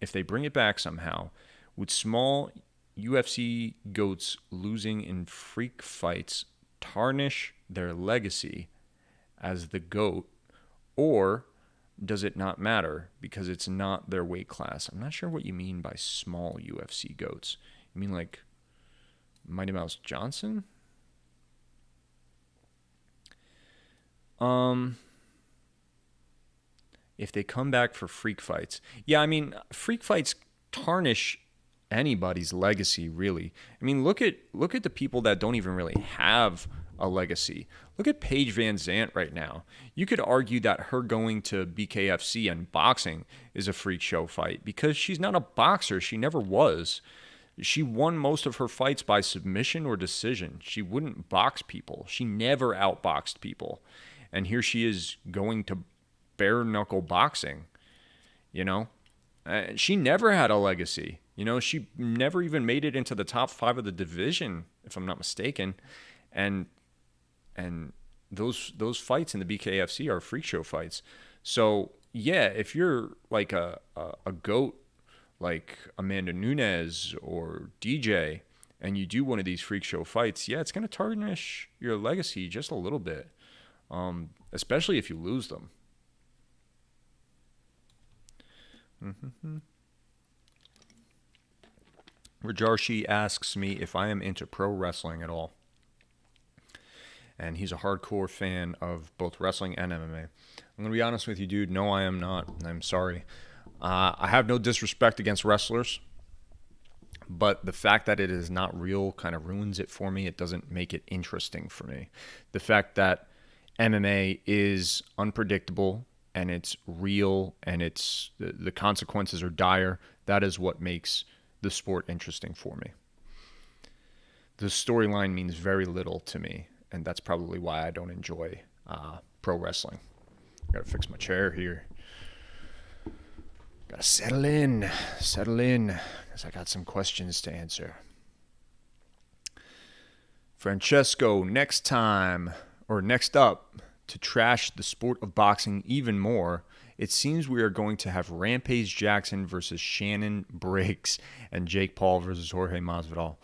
it back somehow, would small UFC GOATs losing in freak fights tarnish their legacy as the GOAT, or does it not matter because it's not their weight class? I'm not sure what you mean by small UFC goats. You mean like Mighty Mouse Johnson? If they come back for freak fights. Yeah, I mean, freak fights tarnish anybody's legacy, really. I mean, look at the people that don't even really have a legacy. Look at Paige Van Zandt right now. You could argue that her going to BKFC and boxing is a freak show fight because she's not a boxer. She never was. She won most of her fights by submission or decision. She wouldn't box people. She never outboxed people. And here she is going to bare knuckle boxing, you know? She never had a legacy. You know, she never even made it into the top 5 of the division, if I'm not mistaken. And those fights in the BKFC are freak show fights. So, yeah, if you're like a GOAT like Amanda Nunes or DJ and you do one of these freak show fights, yeah, it's going to tarnish your legacy just a little bit, especially if you lose them. Rajarshi asks me if I am into pro wrestling at all. And he's a hardcore fan of both wrestling and MMA. I'm going to be honest with you, dude. No, I am not. I'm sorry. I have no disrespect against wrestlers, but the fact that it is not real kind of ruins it for me. It doesn't make it interesting for me. The fact that MMA is unpredictable and it's real and it's the consequences are dire, that is what makes the sport interesting for me. The storyline means very little to me, and that's probably why I don't enjoy pro wrestling. Gotta fix my chair here. Gotta settle in, because I got some questions to answer. Francesco, next up, to trash the sport of boxing even more, it seems we are going to have Rampage Jackson versus Shannon Briggs and Jake Paul versus Jorge Masvidal.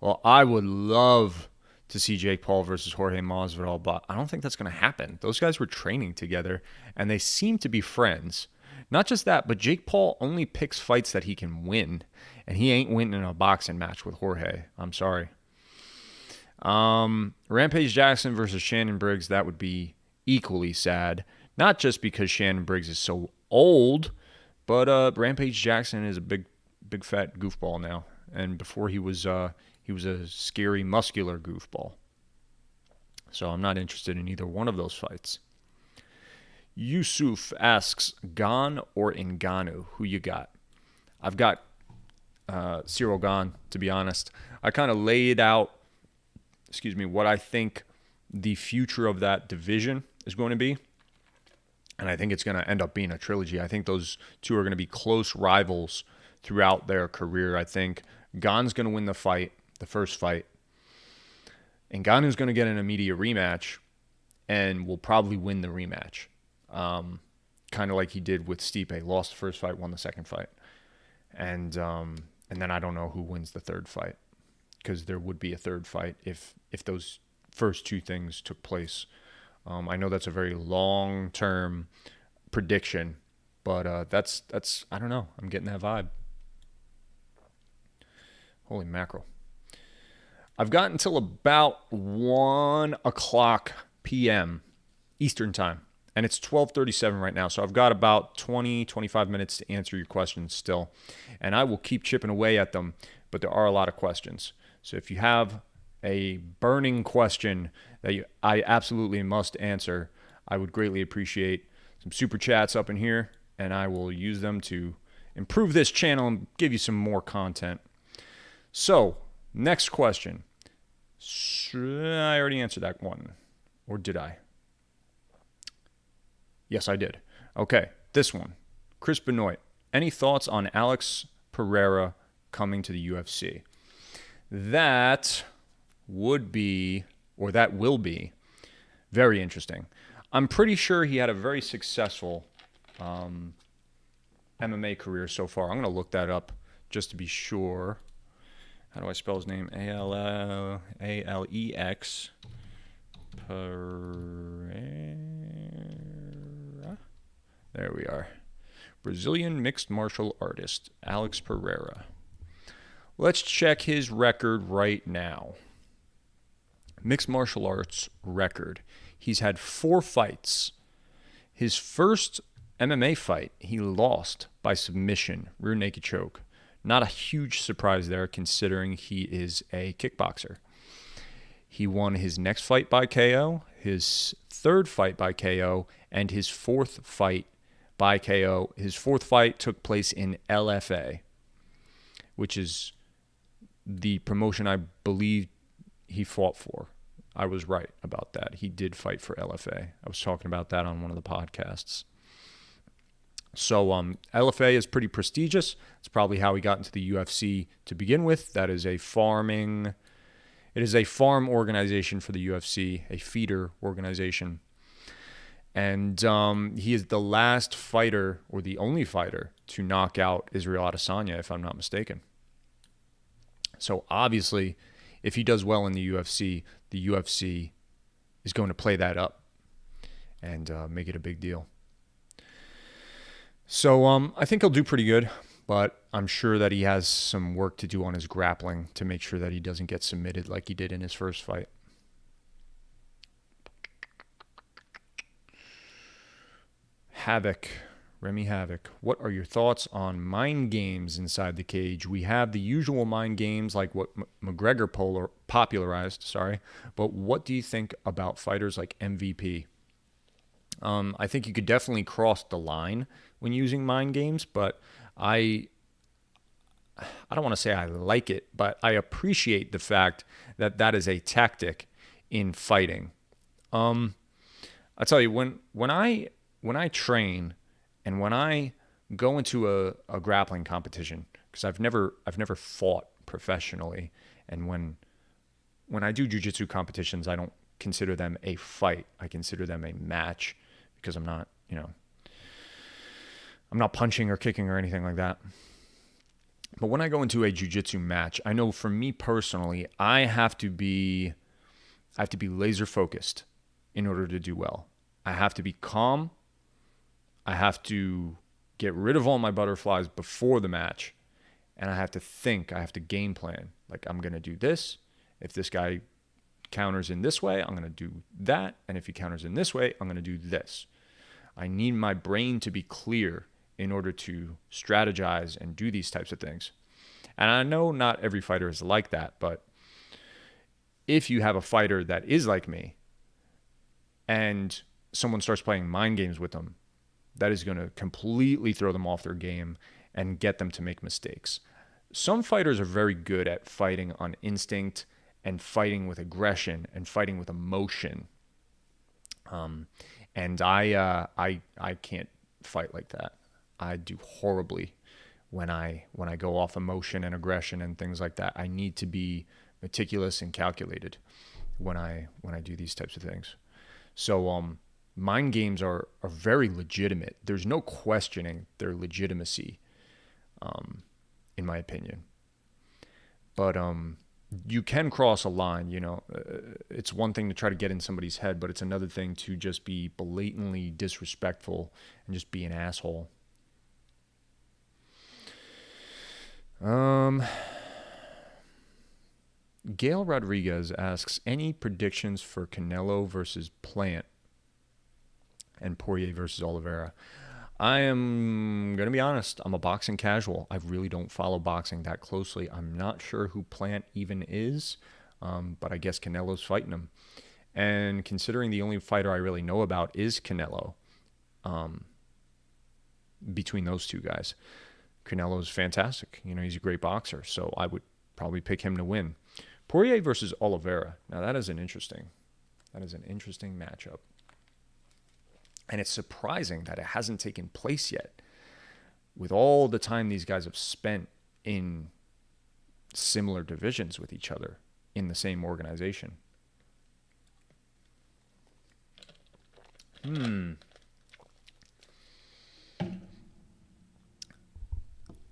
Well, I would love to see Jake Paul versus Jorge Masvidal, but I don't think that's going to happen. Those guys were training together, and they seem to be friends. Not just that, but Jake Paul only picks fights that he can win, and he ain't winning a boxing match with Jorge. I'm sorry. Rampage Jackson versus Shannon Briggs, that would be equally sad. Not just because Shannon Briggs is so old, but Rampage Jackson is a big fat goofball now. And before he was a scary, muscular goofball. So I'm not interested in either one of those fights. Yusuf asks, Gane or Ngannou? Who you got? I've got Cyril Gane, to be honest. I kind of laid out, what I think the future of that division is going to be. And I think it's going to end up being a trilogy. I think those two are going to be close rivals throughout their career. I think Gane's going to win the first fight. And Ngannou's going to get an immediate rematch and will probably win the rematch. Kind of like he did with Stipe. Lost the first fight, won the second fight. And then I don't know who wins the third fight, because there would be a third fight if those first two things took place. I know that's a very long-term prediction, but that's I don't know. I'm getting that vibe. Holy mackerel. I've got until about 1 o'clock p.m. Eastern time, and it's 12:37 right now, so I've got about 25 minutes to answer your questions still, and I will keep chipping away at them, but there are a lot of questions. So if you have a burning question that I absolutely must answer, I would greatly appreciate some super chats up in here, and I will use them to improve this channel and give you some more content. So, next question. I already answered that one, or did I? Yes, I did. Okay, this one. Chris Benoit. Any thoughts on Alex Pereira coming to the UFC? That will be very interesting. I'm pretty sure he had a very successful MMA career so far. I'm going to look that up just to be sure. How do I spell his name? Alex Pereira. There we are. Brazilian mixed martial artist, Alex Pereira. Let's check his record right now. Mixed martial arts record. He's had 4 fights. His first MMA fight, he lost by submission, rear naked choke. Not a huge surprise there, considering he is a kickboxer. He won his next fight by KO, his third fight by KO, and his 4th fight by KO. His 4th fight took place in LFA, which is the promotion I believe he fought for. I was right about that. He did fight for LFA. I was talking about that on one of the podcasts. So LFA is pretty prestigious. It's probably how he got into the UFC to begin with. That is a farm organization for the UFC, a feeder organization. And he is the last fighter, or the only fighter, to knock out Israel Adesanya, if I'm not mistaken. So obviously, if he does well in the UFC is going to play that up and make it a big deal. So I think he'll do pretty good, but I'm sure that he has some work to do on his grappling to make sure that he doesn't get submitted like he did in his first fight. Remy Havoc. What are your thoughts on mind games inside the cage? We have the usual mind games like what McGregor popularized, but what do you think about fighters like MVP? I think you could definitely cross the line when using mind games, but I don't want to say I like it, but I appreciate the fact that that is a tactic in fighting. I tell you, when I train and when I go into a grappling competition, because I've never fought professionally, and when I do jiu-jitsu competitions, I don't consider them a fight. I consider them a match, because I'm not punching or kicking or anything like that. But when I go into a jiu-jitsu match, I know for me personally, I have to be laser focused in order to do well. I have to be calm. I have to get rid of all my butterflies before the match, and I have to think. I have to game plan. Like, I'm going to do this. If this guy counters in this way, I'm going to do that. And if he counters in this way, I'm going to do this. I need my brain to be clear in order to strategize and do these types of things. And I know not every fighter is like that, but if you have a fighter that is like me and someone starts playing mind games with them, that is going to completely throw them off their game and get them to make mistakes. Some fighters are very good at fighting on instinct and fighting with aggression and fighting with emotion. And I can't fight like that. I do horribly when I go off emotion and aggression and things like that. I need to be meticulous and calculated when I do these types of things. So mind games are very legitimate. There's no questioning their legitimacy, in my opinion. But you can cross a line, it's one thing to try to get in somebody's head, but it's another thing to just be blatantly disrespectful and just be an asshole. Gail Rodriguez asks, any predictions for Canelo versus Plant and Poirier versus Oliveira? I am going to be honest. I'm a boxing casual. I really don't follow boxing that closely. I'm not sure who Plant even is, but I guess Canelo's fighting him. And considering the only fighter I really know about is Canelo, between those two guys, Canelo's fantastic. He's a great boxer, so I would probably pick him to win. Poirier versus Oliveira. Now that is an interesting matchup. And it's surprising that it hasn't taken place yet, with all the time these guys have spent in similar divisions with each other in the same organization.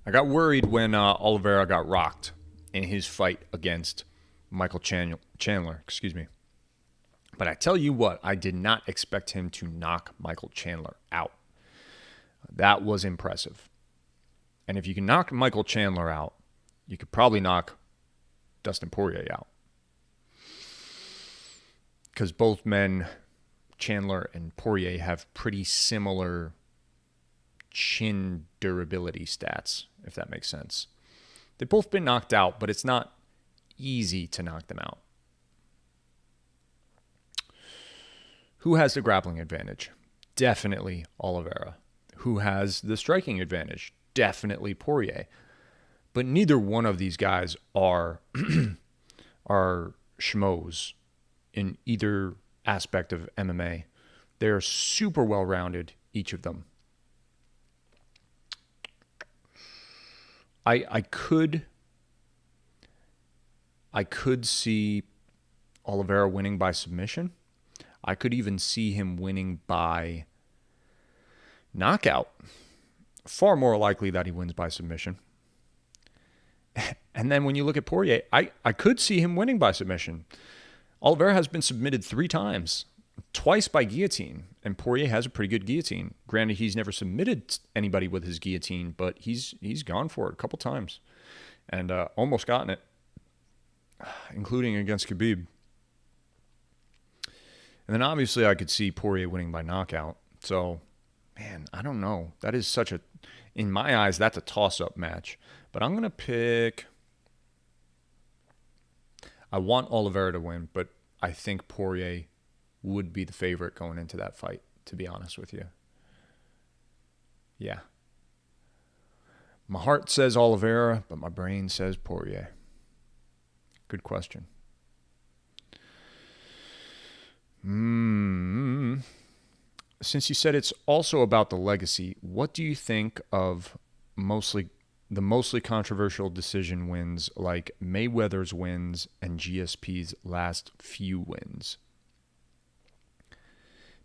I got worried when Oliveira got rocked in his fight against Michael Chandler. But I tell you what, I did not expect him to knock Michael Chandler out. That was impressive. And if you can knock Michael Chandler out, you could probably knock Dustin Poirier out. Because both men, Chandler and Poirier, have pretty similar chin durability stats, if that makes sense. They've both been knocked out, but it's not easy to knock them out. Who has the grappling advantage? Definitely Oliveira. Who has the striking advantage? Definitely Poirier. But neither one of these guys are schmoes in either aspect of MMA. They're super well-rounded, each of them. I could see Oliveira winning by submission. I could even see him winning by knockout. Far more likely that he wins by submission. And then when you look at Poirier, I could see him winning by submission. Oliveira has been submitted 3 times, twice by guillotine, and Poirier has a pretty good guillotine. Granted, he's never submitted anybody with his guillotine, but he's gone for it a couple times and almost gotten it, including against Khabib. And then obviously I could see Poirier winning by knockout. So, man, I don't know. That is such a, in my eyes, that's a toss-up match. But I'm going to pick, I want Oliveira to win, but I think Poirier would be the favorite going into that fight, to be honest with you. Yeah. My heart says Oliveira, but my brain says Poirier. Good question. Since you said it's also about the legacy, what do you think of the mostly controversial decision wins like Mayweather's wins and GSP's last few wins?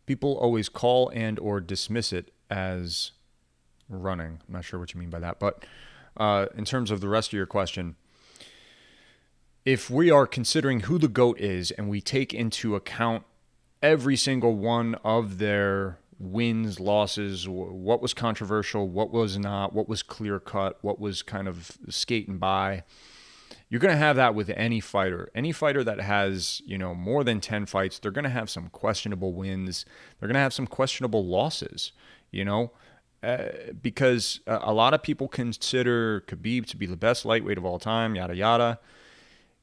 People always call and or dismiss it as running. I'm not sure what you mean by that, but in terms of the rest of your question, if we are considering who the GOAT is and we take into account every single one of their wins, losses, what was controversial, what was not, what was clear cut, what was kind of skating by, you're going to have that with any fighter. Any fighter that has, more than 10 fights, they're going to have some questionable wins. They're going to have some questionable losses, because a lot of people consider Khabib to be the best lightweight of all time, yada, yada.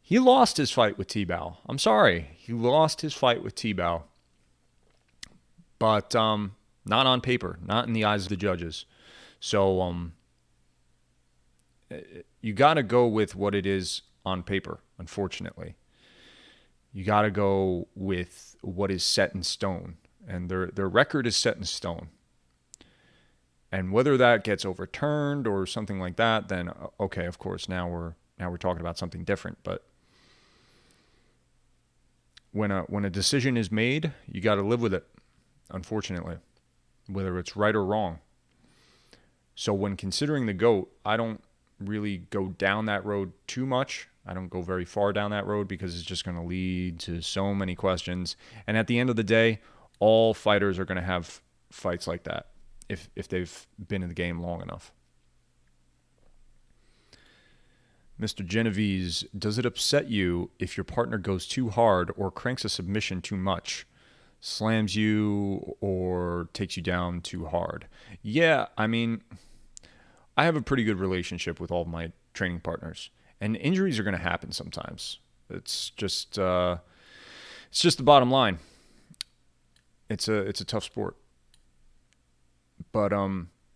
He lost his fight with T-Bow. I'm sorry. He lost his fight with T-Bow. But not on paper, not in the eyes of the judges. So you got to go with what it is on paper, unfortunately. You got to go with what is set in stone. And their record is set in stone. And whether that gets overturned or something like that, then okay, of course, now we're talking about something different. But when a decision is made, you got to live with it, unfortunately, whether it's right or wrong. So when considering the GOAT, I don't really go down that road too much. I don't go very far down that road because it's just going to lead to so many questions. And at the end of the day, all fighters are going to have fights like that if they've been in the game long enough. Mr. Genovese, does it upset you if your partner goes too hard or cranks a submission too much, slams you or takes you down too hard? Yeah, I mean, I have a pretty good relationship with all of my training partners, and injuries are going to happen sometimes. It's just the bottom line. It's a tough sport. But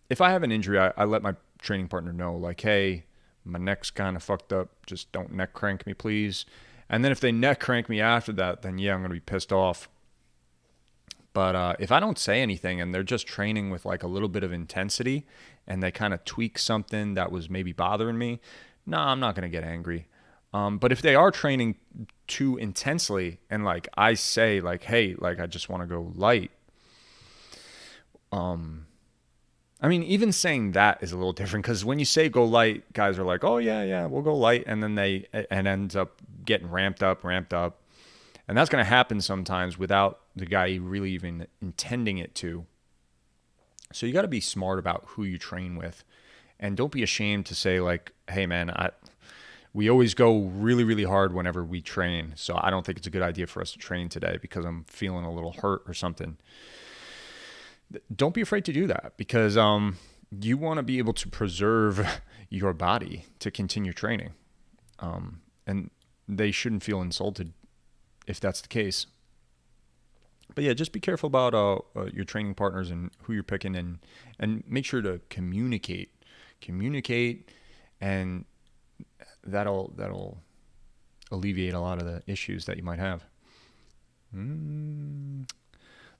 if I have an injury, I let my training partner know, like, hey, my neck's kind of fucked up. Just don't neck crank me, please. And then if they neck crank me after that, then yeah, I'm going to be pissed off. But if I don't say anything and they're just training with like a little bit of intensity and they kind of tweak something that was maybe bothering me, no, I'm not going to get angry. But if they are training too intensely and like I say like, hey, like I just want to go light. I mean, even saying that is a little different because when you say go light, guys are like, oh, yeah, we'll go light. And then ends up getting ramped up. And that's going to happen sometimes without the guy really even intending it to. So you got to be smart about who you train with. And don't be ashamed to say, like, hey, man, we always go really, really hard whenever we train. So I don't think it's a good idea for us to train today because I'm feeling a little hurt or something. Don't be afraid to do that because you want to be able to preserve your body to continue training. And they shouldn't feel insulted if that's the case. But yeah, just be careful about your training partners and who you're picking, and make sure to communicate, and that'll alleviate a lot of the issues that you might have.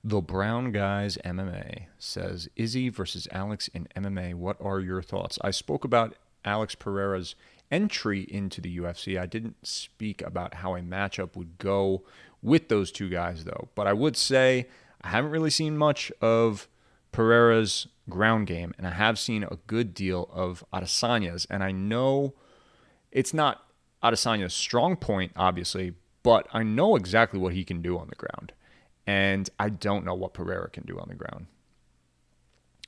The Brown Guys MMA says, Izzy versus Alex in MMA. What are your thoughts? I spoke about Alex Pereira's entry into the UFC. I didn't speak about how a matchup would go with those two guys, though. But I would say I haven't really seen much of Pereira's ground game, and I have seen a good deal of Adesanya's. And I know it's not Adesanya's strong point, obviously, but I know exactly what he can do on the ground. And I don't know what Pereira can do on the ground.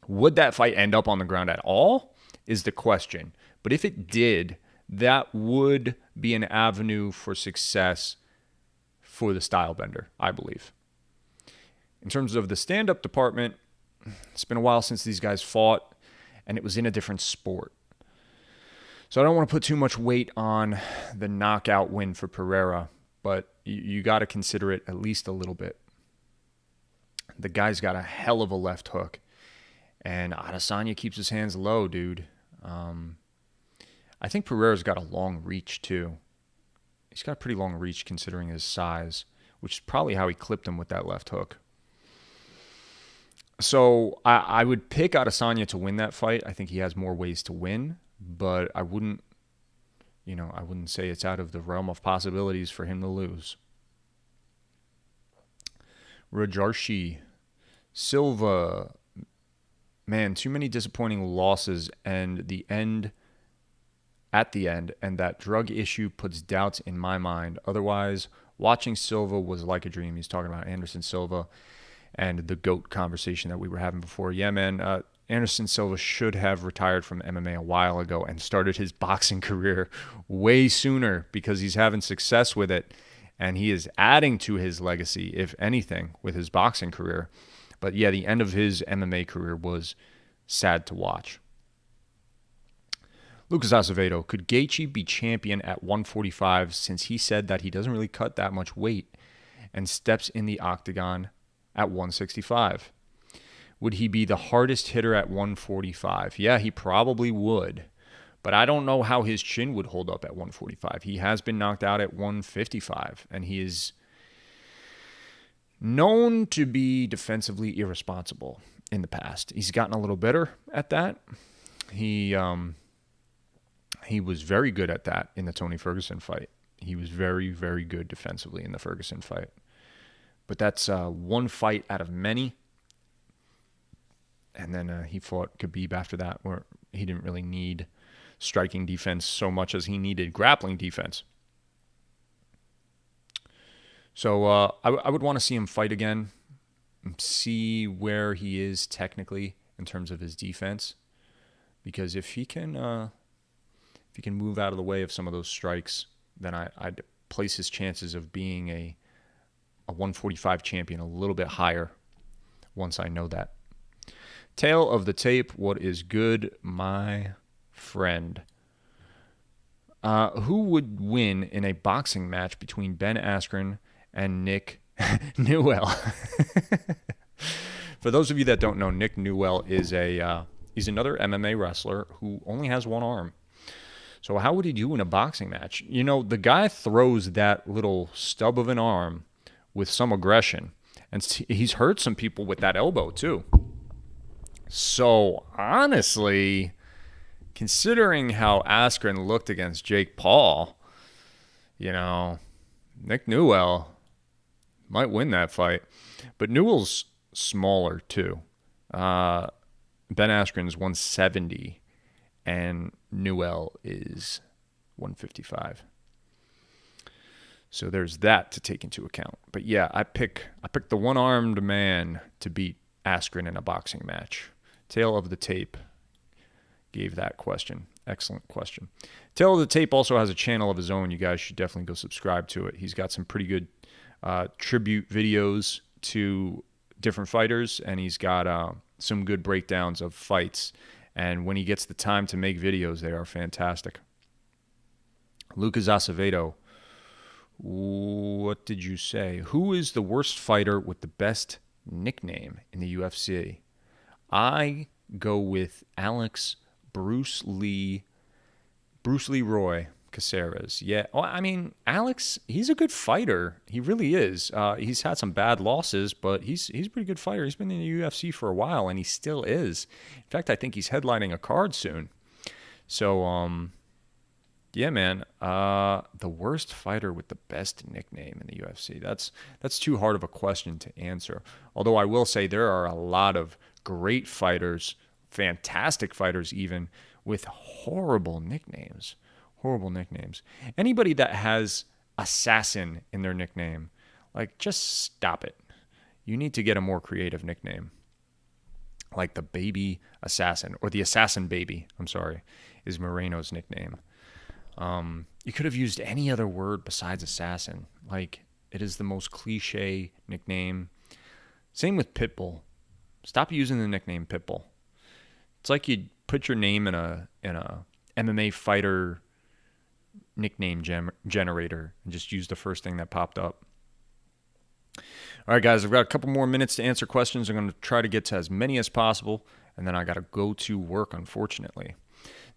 Would that fight end up on the ground at all is the question. But if it did, that would be an avenue for success for the style bender, I believe. In terms of the stand-up department, it's been a while since these guys fought, and it was in a different sport. So I don't want to put too much weight on the knockout win for Pereira, but you got to consider it at least a little bit. The guy's got a hell of a left hook, and Adesanya keeps his hands low, dude. I think Pereira's got a long reach, too. He's got a pretty long reach considering his size, which is probably how he clipped him with that left hook. So I would pick Adesanya to win that fight. I think he has more ways to win, but I wouldn't say it's out of the realm of possibilities for him to lose. Rajarshi Silva, man, too many disappointing losses and at the end, and that drug issue puts doubts in my mind. Otherwise, watching Silva was like a dream. He's talking about Anderson Silva and the GOAT conversation that we were having before. Yeah, man, Anderson Silva should have retired from MMA a while ago and started his boxing career way sooner because he's having success with it. And he is adding to his legacy, if anything, with his boxing career. But yeah, the end of his MMA career was sad to watch. Lucas Acevedo, could Geichi be champion at 145 since he said that he doesn't really cut that much weight and steps in the octagon at 165? Would he be the hardest hitter at 145? Yeah, he probably would. But I don't know how his chin would hold up at 145. He has been knocked out at 155, and he is known to be defensively irresponsible in the past. He's gotten a little better at that. He was very good at that in the Tony Ferguson fight. He was very, very good defensively in the Ferguson fight. But that's one fight out of many. And then he fought Khabib after that, where he didn't really need striking defense so much as he needed grappling defense. So I would want to see him fight again, see where he is technically in terms of his defense, because if he can move out of the way of some of those strikes, then I'd place his chances of being a 145 champion a little bit higher once I know that. Tail of the tape, what is good, my friend? Who would win in a boxing match between Ben Askren and Nick Newell? For those of you that don't know, Nick Newell is he's another MMA wrestler who only has one arm. So how would he do in a boxing match? You know, the guy throws that little stub of an arm with some aggression, and he's hurt some people with that elbow too. So honestly, considering how Askren looked against Jake Paul, Nick Newell might win that fight. But Newell's smaller too. Ben Askren's 170 and Newell is 155. So there's that to take into account. But yeah, I pick the one-armed man to beat Askren in a boxing match. Tale of the Tape gave that question. Excellent question. Tale of the Tape also has a channel of his own. You guys should definitely go subscribe to it. He's got some pretty good tribute videos to different fighters, and he's got some good breakdowns of fights. And when he gets the time to make videos, they are fantastic. Lucas Acevedo, what did you say? Who is the worst fighter with the best nickname in the UFC? I go with Alex Bruce Lee Roy Caceres. Yeah, well, I mean, Alex, he's a good fighter. He really is. He's had some bad losses, but he's a pretty good fighter. He's been in the UFC for a while, and he still is. In fact, I think he's headlining a card soon. So, yeah, man, the worst fighter with the best nickname in the UFC. That's too hard of a question to answer. Although I will say there are a lot of great fighters, fantastic fighters even, with horrible nicknames. Horrible nicknames. Anybody that has assassin in their nickname, like, just stop it. You need to get a more creative nickname. Like the baby assassin, or the assassin baby, I'm sorry, is Moreno's nickname. You could have used any other word besides assassin. Like, it is the most cliche nickname. Same with Pitbull. Stop using the nickname Pitbull. It's like you put your name in a MMA fighter nickname generator and just use the first thing that popped up. All right, guys, I've got a couple more minutes to answer questions. I'm going to try to get to as many as possible, and then I got to go to work, unfortunately.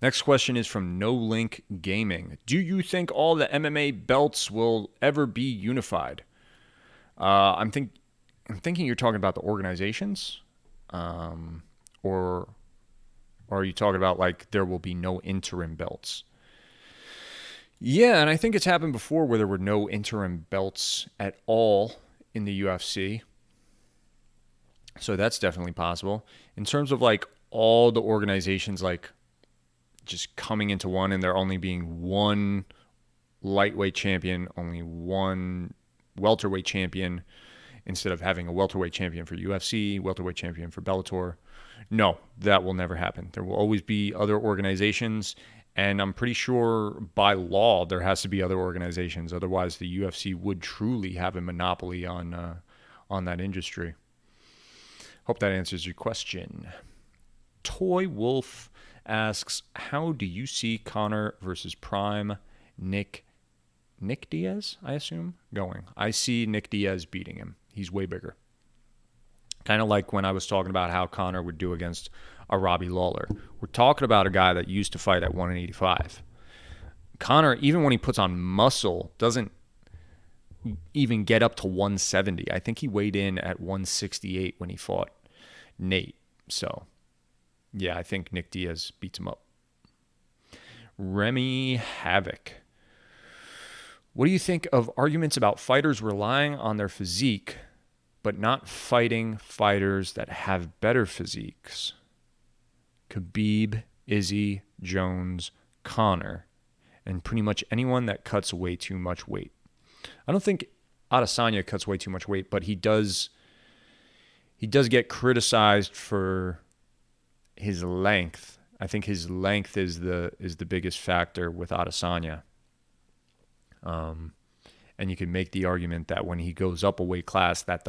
Next question is from No Link Gaming. Do you think all the MMA belts will ever be unified? I'm thinking you're talking about the organizations, or are you talking about like there will be no interim belts? Yeah, and I think it's happened before where there were no interim belts at all in the UFC. So that's definitely possible. In terms of like all the organizations like just coming into one and there only being one lightweight champion, only one welterweight champion, instead of having a welterweight champion for UFC, welterweight champion for Bellator. No, that will never happen. There will always be other organizations, and I'm pretty sure by law there has to be other organizations. Otherwise, the UFC would truly have a monopoly on that industry. Hope that answers your question. Toy Wolf asks, how do you see Conor versus Prime Nick Diaz, I assume, going? I see Nick Diaz beating him. He's way bigger. Kind of like when I was talking about how Conor would do against a Robbie Lawler. We're talking about a guy that used to fight at 185. Conor, even when he puts on muscle, doesn't even get up to 170. I think he weighed in at 168 when he fought Nate. So, yeah, I think Nick Diaz beats him up. Remy Havoc. What do you think of arguments about fighters relying on their physique but not fighting fighters that have better physiques? Khabib, Izzy, Jones, Conor, and pretty much anyone that cuts way too much weight. I don't think Adesanya cuts way too much weight, but he does get criticized for his length. I think his length is the biggest factor with Adesanya. And you can make the argument that when he goes up a weight class, that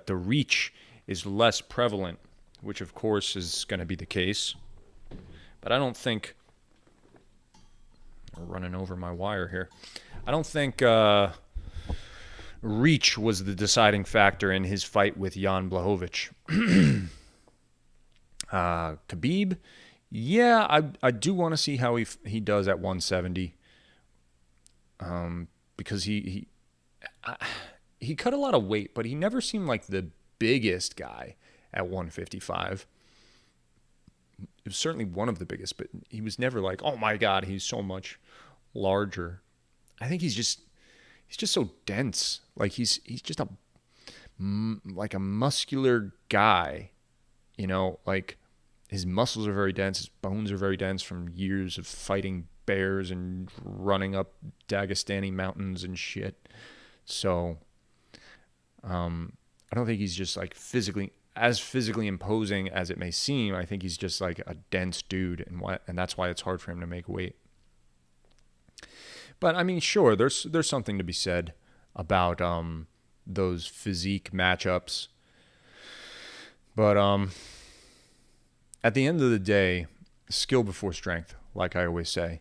the reach is less prevalent, which of course is going to be the case. But I don't think, I'm running over my wire here, I don't think reach was the deciding factor in his fight with Jan Blachowicz. Khabib, yeah, I do want to see how he does at 170. Because he cut a lot of weight, but he never seemed like the biggest guy at 155. He was certainly one of the biggest, but he was never like, oh my God, he's so much larger. I think he's just so dense. Like he's just a muscular guy, you know, like his muscles are very dense. His bones are very dense from years of fighting bears and running up Dagestani mountains and shit. So, I don't think he's just like physically. as physically imposing as it may seem, I think he's just like a dense dude, and that's why it's hard for him to make weight. But I mean, sure, there's something to be said about those physique matchups. But at the end of the day, skill before strength, like I always say.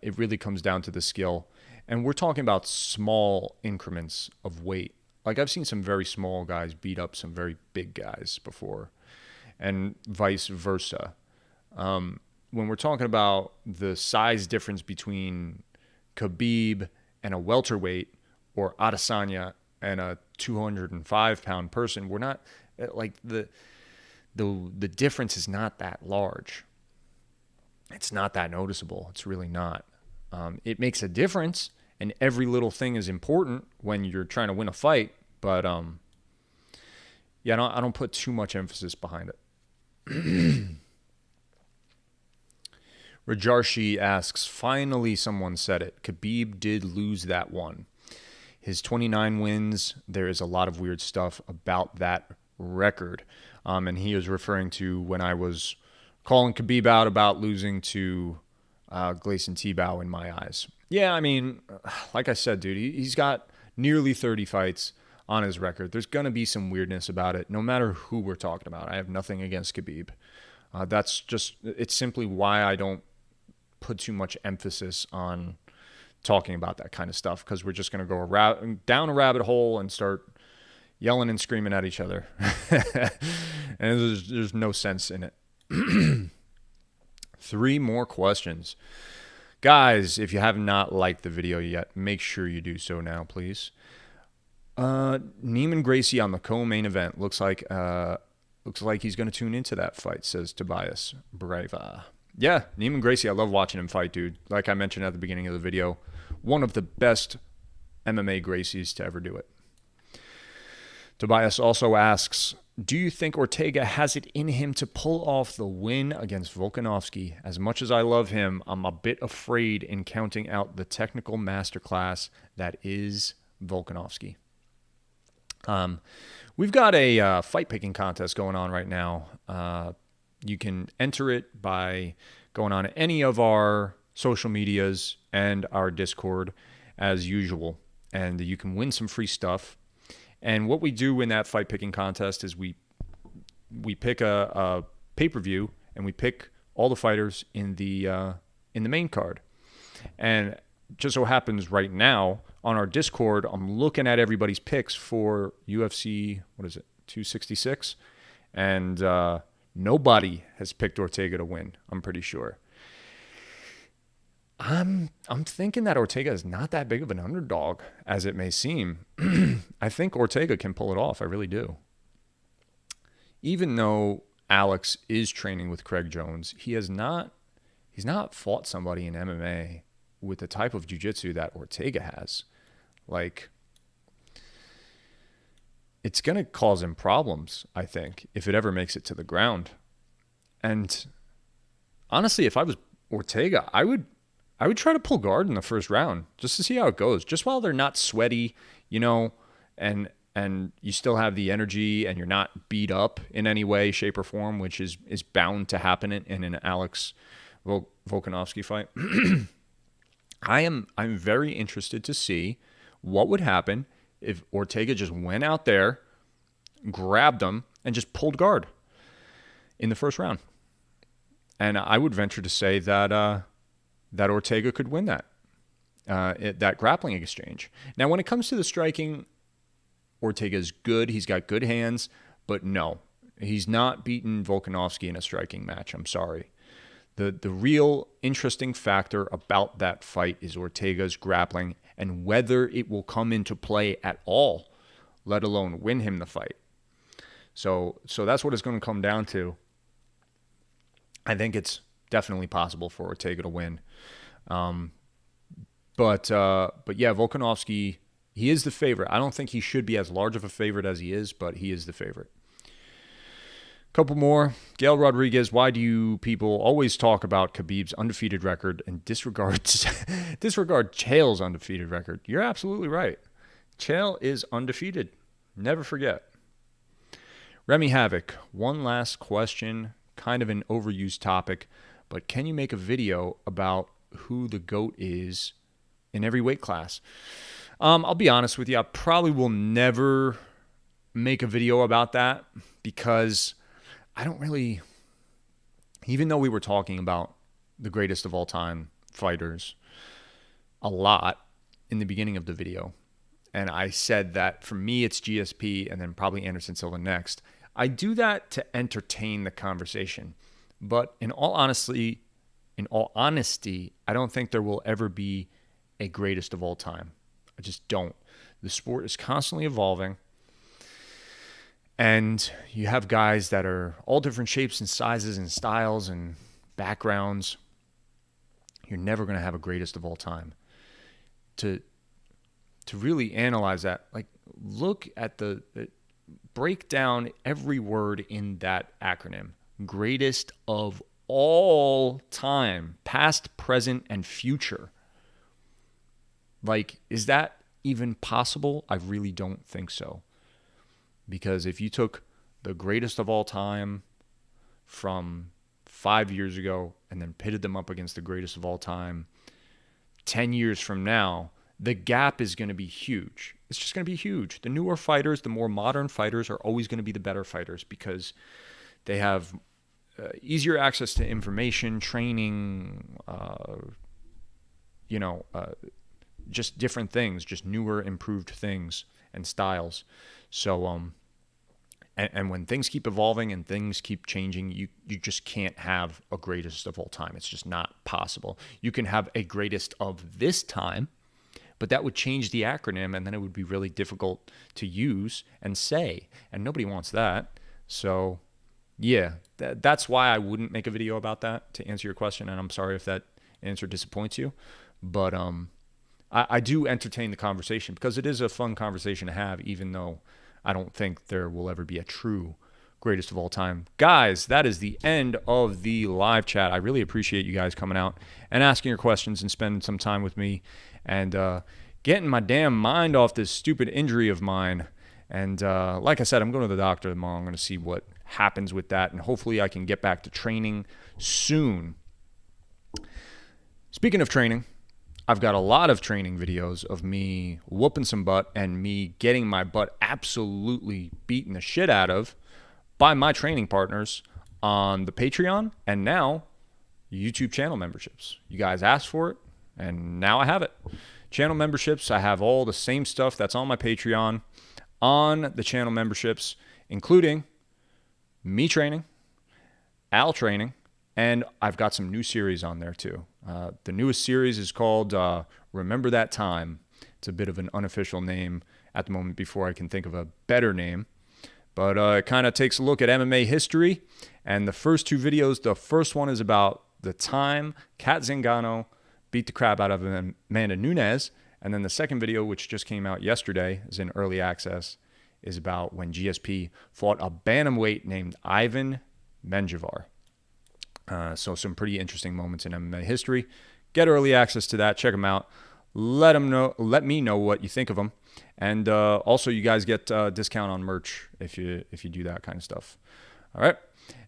It really comes down to the skill. And we're talking about small increments of weight. Like, I've seen some very small guys beat up some very big guys before, and vice versa. When we're talking about the size difference between Khabib and a welterweight, or Adesanya and a 205-pound person, we're not, like, the difference is not that large. It's not that noticeable. It's really not. It makes a difference, and every little thing is important when you're trying to win a fight. But yeah, I don't put too much emphasis behind it. Rajarshi asks, finally someone said it. Khabib did lose that one. His 29 wins, there is a lot of weird stuff about that record. And he was referring to when I was calling Khabib out about losing to Gleison Tebow in my eyes. Yeah, I mean, like I said, dude, he's got nearly 30 fights on his record. There's going to be some weirdness about it, no matter who we're talking about. I have nothing against Khabib. It's simply why I don't put too much emphasis on talking about that kind of stuff, because we're just going to go down a rabbit hole and start yelling and screaming at each other. And there's no sense in it. 3 more questions. Guys, if you have not liked the video yet, make sure you do so now, please. Neiman Gracie on the co-main event. Looks like he's going to tune into that fight, says Tobias Brava. Yeah, Neiman Gracie, I love watching him fight, dude. Like I mentioned at the beginning of the video, one of the best MMA Gracies to ever do it. Tobias also asks, do you think Ortega has it in him to pull off the win against Volkanovski? As much as I love him, I'm a bit afraid in counting out the technical masterclass that is Volkanovski. We've got a fight picking contest going on right now. You can enter it by going on any of our social medias and our Discord as usual, and you can win some free stuff. And what we do in that fight picking contest is we pick a pay-per-view, and we pick all the fighters in the main card. And just so happens right now on our Discord, I'm looking at everybody's picks for UFC, 266, and nobody has picked Ortega to win, I'm pretty sure. I'm thinking that Ortega is not that big of an underdog as it may seem. I think Ortega can pull it off. I really do. Even though Alex is training with Craig Jones, he's not fought somebody in MMA with the type of jiu-jitsu that Ortega has. Like, it's going to cause him problems, I think, if it ever makes it to the ground. And honestly, if I was Ortega, I would try to pull guard in the first round just to see how it goes. Just while they're not sweaty, and you still have the energy and you're not beat up in any way, shape, or form, which is bound to happen in an Alex Volkanovski fight. I'm very interested to see what would happen if Ortega just went out there, grabbed him, and just pulled guard in the first round. And I would venture to say that Ortega could win that grappling exchange. Now, when it comes to the striking, Ortega's good. He's got good hands, but no, he's not beaten Volkanovski in a striking match. I'm sorry. The real interesting factor about that fight is Ortega's grappling and whether it will come into play at all, let alone win him the fight. So that's what it's going to come down to. I think it's definitely possible for Ortega to win. But yeah, Volkanovski, he is the favorite. I don't think he should be as large of a favorite as he is, but he is the favorite. Couple more. Gail Rodriguez, why do you people always talk about Khabib's undefeated record and disregard Chael's undefeated record? You're absolutely right. Chael is undefeated. Never forget. Remy Havoc, one last question, kind of an overused topic, but can you make a video about who the GOAT is in every weight class? I'll be honest with you, I probably will never make a video about that because I don't really, even though we were talking about the greatest of all time fighters a lot in the beginning of the video, and I said that for me it's GSP and then probably Anderson Silva next, I do that to entertain the conversation. But in all honesty, I don't think there will ever be a greatest of all time. I just don't. The sport is constantly evolving. And you have guys that are all different shapes and sizes and styles and backgrounds. You're never going to have a greatest of all time. To really analyze that, like look at break down every word in that acronym. Greatest of all time, past, present, and future. Like, is that even possible? I really don't think so. Because if you took the greatest of all time from 5 years ago and then pitted them up against the greatest of all time 10 years from now, the gap is going to be huge. It's just going to be huge. The newer fighters, the more modern fighters are always going to be the better fighters because they have easier access to information, training, just different things, just newer, improved things and styles. So, and when things keep evolving and things keep changing, you just can't have a greatest of all time. It's just not possible. You can have a greatest of this time, but that would change the acronym, and then it would be really difficult to use and say, and nobody wants that. So, yeah, that's why I wouldn't make a video about that, to answer your question, and I'm sorry if that answer disappoints you. But I do entertain the conversation because it is a fun conversation to have, even though I don't think there will ever be a true greatest of all time. Guys, that is the end of the live chat. I really appreciate you guys coming out and asking your questions and spending some time with me and getting my damn mind off this stupid injury of mine. And like I said, I'm going to the doctor tomorrow. I'm going to see what happens with that, and hopefully I can get back to training soon. Speaking of training, I've got a lot of training videos of me whooping some butt and me getting my butt absolutely beaten the shit out of by my training partners on the Patreon and now YouTube channel memberships. You guys asked for it, and now I have it. Channel memberships, I have all the same stuff that's on my Patreon on the channel memberships, including me training, Al training, and I've got some new series on there too. The newest series is called Remember That Time. It's a bit of an unofficial name at the moment before I can think of a better name. But it kind of takes a look at MMA history. And the first two videos, the first one is about the time Kat Zingano beat the crap out of Amanda Nunes. And then the second video, which just came out yesterday, is in early access, is about when GSP fought a bantamweight named Ivan Menjivar. So some pretty interesting moments in MMA history. Get early access to that. Check them out. Let me know what you think of them. And also, you guys get a discount on merch if you do that kind of stuff. All right.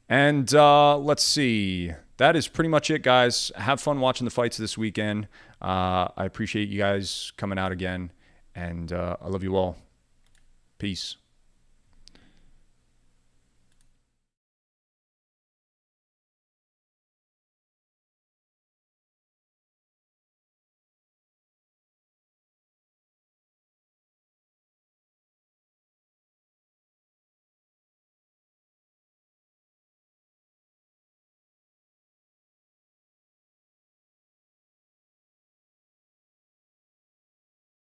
And let's see. That is pretty much it, guys. Have fun watching the fights this weekend. I appreciate you guys coming out again. And I love you all. Peace.